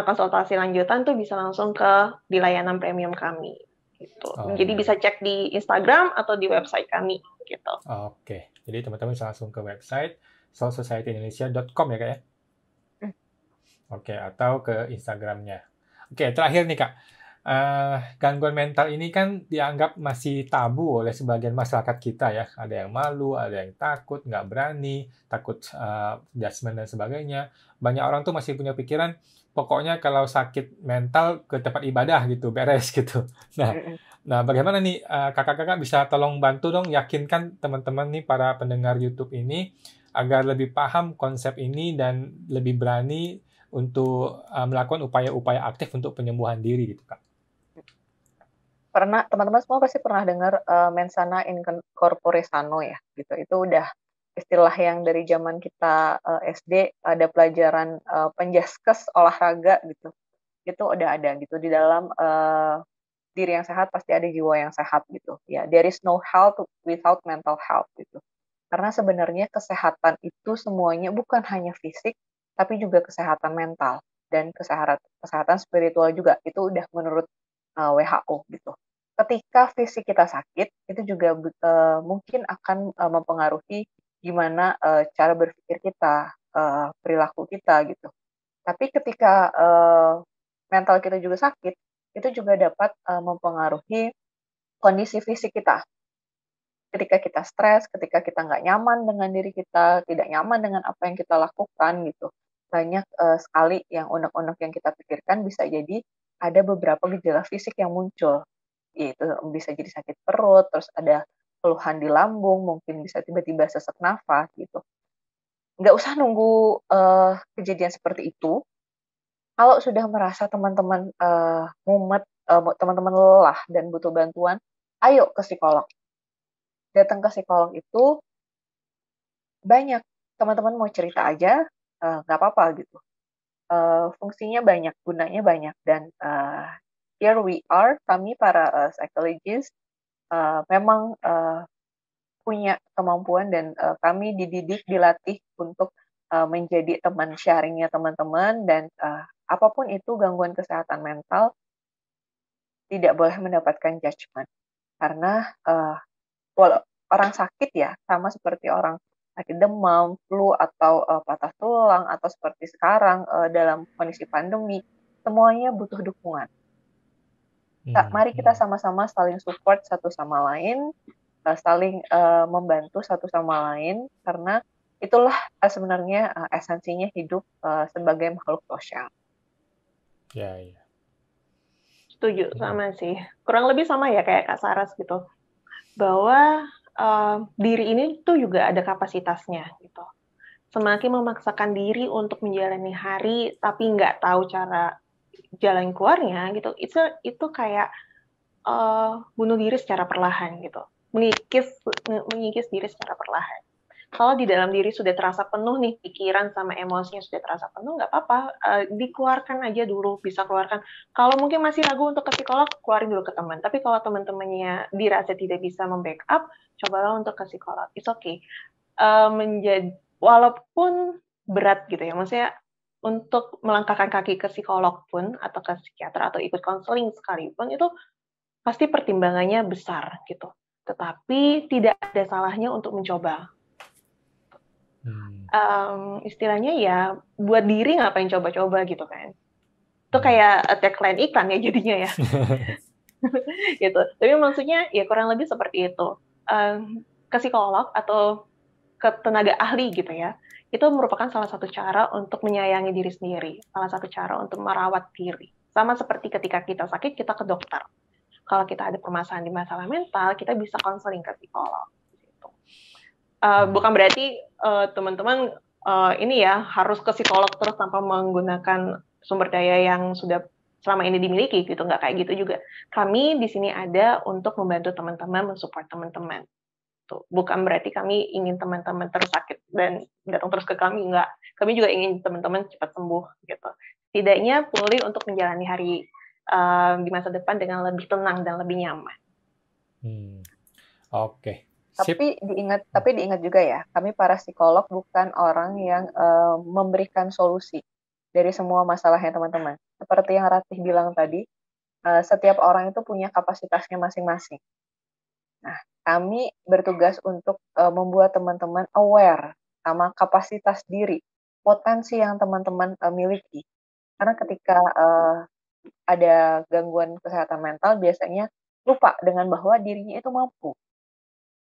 konsultasi lanjutan tuh bisa langsung ke di layanan premium kami gitu. Jadi bisa cek di Instagram atau di website kami gitu. Oke. Jadi teman-teman bisa langsung ke website soulsocietyindonesia.com ya Kak ya? Oke, atau ke Instagramnya. Oke, terakhir nih Kak. Gangguan mental ini kan dianggap masih tabu oleh sebagian masyarakat kita ya. Ada yang malu, ada yang takut, nggak berani, takut judgement dan sebagainya. Banyak orang tuh masih punya pikiran, pokoknya kalau sakit mental ke tempat ibadah gitu, beres gitu. Nah, bagaimana nih kakak-kakak bisa tolong bantu dong yakinkan teman-teman nih para pendengar YouTube ini agar lebih paham konsep ini dan lebih berani untuk melakukan upaya-upaya aktif untuk penyembuhan diri gitu Kak. Pernah, teman-teman semua pasti pernah dengar mens sana in corpore sano ya gitu. Itu udah istilah yang dari zaman kita SD ada pelajaran penjaskes olahraga gitu. Itu udah ada gitu di dalam diri yang sehat pasti ada jiwa yang sehat gitu. Ya, there is no health without mental health gitu. Karena sebenarnya kesehatan itu semuanya bukan hanya fisik tapi juga kesehatan mental dan kesehatan spiritual juga. Itu udah menurut WHO gitu. Ketika fisik kita sakit, itu juga mungkin akan mempengaruhi gimana cara berpikir kita, perilaku kita gitu. Tapi ketika mental kita juga sakit, itu juga dapat mempengaruhi kondisi fisik kita. Ketika kita stres, ketika kita nggak nyaman dengan diri kita, tidak nyaman dengan apa yang kita lakukan gitu. Banyak sekali yang unek-unek yang kita pikirkan bisa jadi ada beberapa gejala fisik yang muncul. Yaitu bisa jadi sakit perut, terus ada keluhan di lambung, mungkin bisa tiba-tiba sesak nafas gitu. Nggak usah nunggu kejadian seperti itu. Kalau sudah merasa teman-teman mumet, teman-teman lelah dan butuh bantuan, ayo ke psikolog. Datang ke psikolog itu banyak. Teman-teman mau cerita aja, nggak apa-apa gitu. Fungsinya banyak, gunanya banyak. Dan here we are, kami para psychologist memang punya kemampuan dan kami dididik, dilatih untuk menjadi teman sharingnya teman-teman dan apapun itu gangguan kesehatan mental tidak boleh mendapatkan judgement karena walau orang sakit ya sama seperti orang sakit demam, flu atau patah tulang atau seperti sekarang dalam kondisi pandemi semuanya butuh dukungan. Mari kita sama-sama saling support satu sama lain, saling membantu satu sama lain karena itulah sebenarnya esensinya hidup sebagai makhluk sosial. Ya, ya. Setuju sama sih. Kurang lebih sama ya kayak Kak Saras gitu. Bahwa diri ini tuh juga ada kapasitasnya gitu. Semakin memaksakan diri untuk menjalani hari tapi nggak tahu cara jalan keluarnya gitu, itu kayak bunuh diri secara perlahan gitu. Mengikis diri secara perlahan. Kalau di dalam diri sudah terasa penuh nih, pikiran sama emosinya sudah terasa penuh, nggak apa-apa, dikeluarkan aja dulu, bisa keluarkan. Kalau mungkin masih ragu untuk ke psikolog, keluarin dulu ke teman. Tapi kalau teman-temannya dirasa tidak bisa membackup, cobalah untuk ke psikolog. It's okay. Walaupun berat gitu ya, maksudnya untuk melangkahkan kaki ke psikolog pun, atau ke psikiater, atau ikut konseling sekalipun, itu pasti pertimbangannya besar gitu. Tetapi tidak ada salahnya untuk mencoba. Istilahnya ya buat diri ngapain coba-coba gitu kan. Itu kayak tagline iklan ya jadinya ya. Gitu. Tapi maksudnya ya kurang lebih seperti itu. Ke psikolog atau ke tenaga ahli gitu ya, itu merupakan salah satu cara untuk menyayangi diri sendiri, salah satu cara untuk merawat diri. Sama seperti ketika kita sakit, kita ke dokter. Kalau kita ada permasalahan di masalah mental, kita bisa konseling ke psikolog. Bukan berarti teman-teman ini ya harus ke psikolog terus tanpa menggunakan sumber daya yang sudah selama ini dimiliki gitu, nggak kayak gitu juga. Kami di sini ada untuk membantu teman-teman, mensupport teman-teman. Tuh. Bukan berarti kami ingin teman-teman terus sakit dan datang terus ke kami, nggak. Kami juga ingin teman-teman cepat sembuh gitu. Setidaknya pulih untuk menjalani hari di masa depan dengan lebih tenang dan lebih nyaman. Oke. Tapi diingat juga ya, kami para psikolog bukan orang yang memberikan solusi dari semua masalahnya teman-teman. Seperti yang Ratih bilang tadi, setiap orang itu punya kapasitasnya masing-masing. Nah, kami bertugas untuk membuat teman-teman aware sama kapasitas diri, potensi yang teman-teman miliki. Karena ketika ada gangguan kesehatan mental, biasanya lupa dengan bahwa dirinya itu mampu.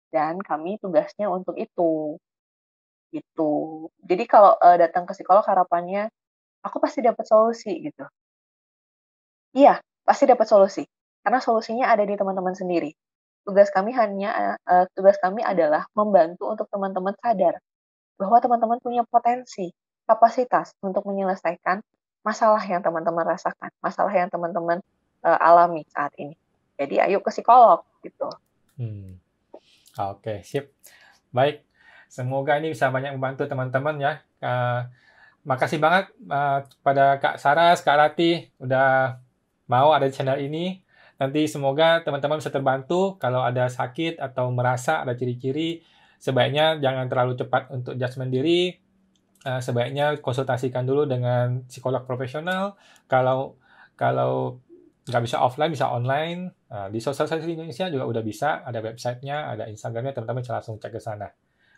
Dan kami tugasnya untuk itu. Gitu. Jadi kalau datang ke psikolog harapannya, aku pasti dapat solusi gitu. Iya, pasti dapat solusi. Karena solusinya ada di teman-teman sendiri. Tugas kami adalah membantu untuk teman-teman sadar bahwa teman-teman punya potensi, kapasitas untuk menyelesaikan masalah yang teman-teman rasakan, masalah yang teman-teman alami saat ini. Jadi ayo ke psikolog gitu. Oke, sip. Baik, semoga ini bisa banyak membantu teman-teman ya. Makasih banget pada Kak Saras, Kak Ratih udah mau ada di channel ini. Nanti semoga teman-teman bisa terbantu kalau ada sakit atau merasa ada ciri-ciri, sebaiknya jangan terlalu cepat untuk judgement diri. Sebaiknya konsultasikan dulu dengan psikolog profesional. Kalau nggak bisa offline, bisa online. Di Sosialisasi Indonesia juga udah bisa, ada websitenya, ada Instagramnya, teman-teman bisa langsung cek ke sana.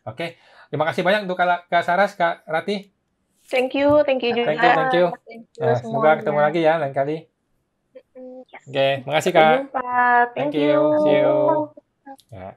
Oke, terima kasih banyak untuk Kak Saras, Kak Ratih. Thank you juga. Thank you. Semoga ketemu lagi ya lain kali. Oke, makasih Kak. Sampai jumpa. Thank you. See you. Ya.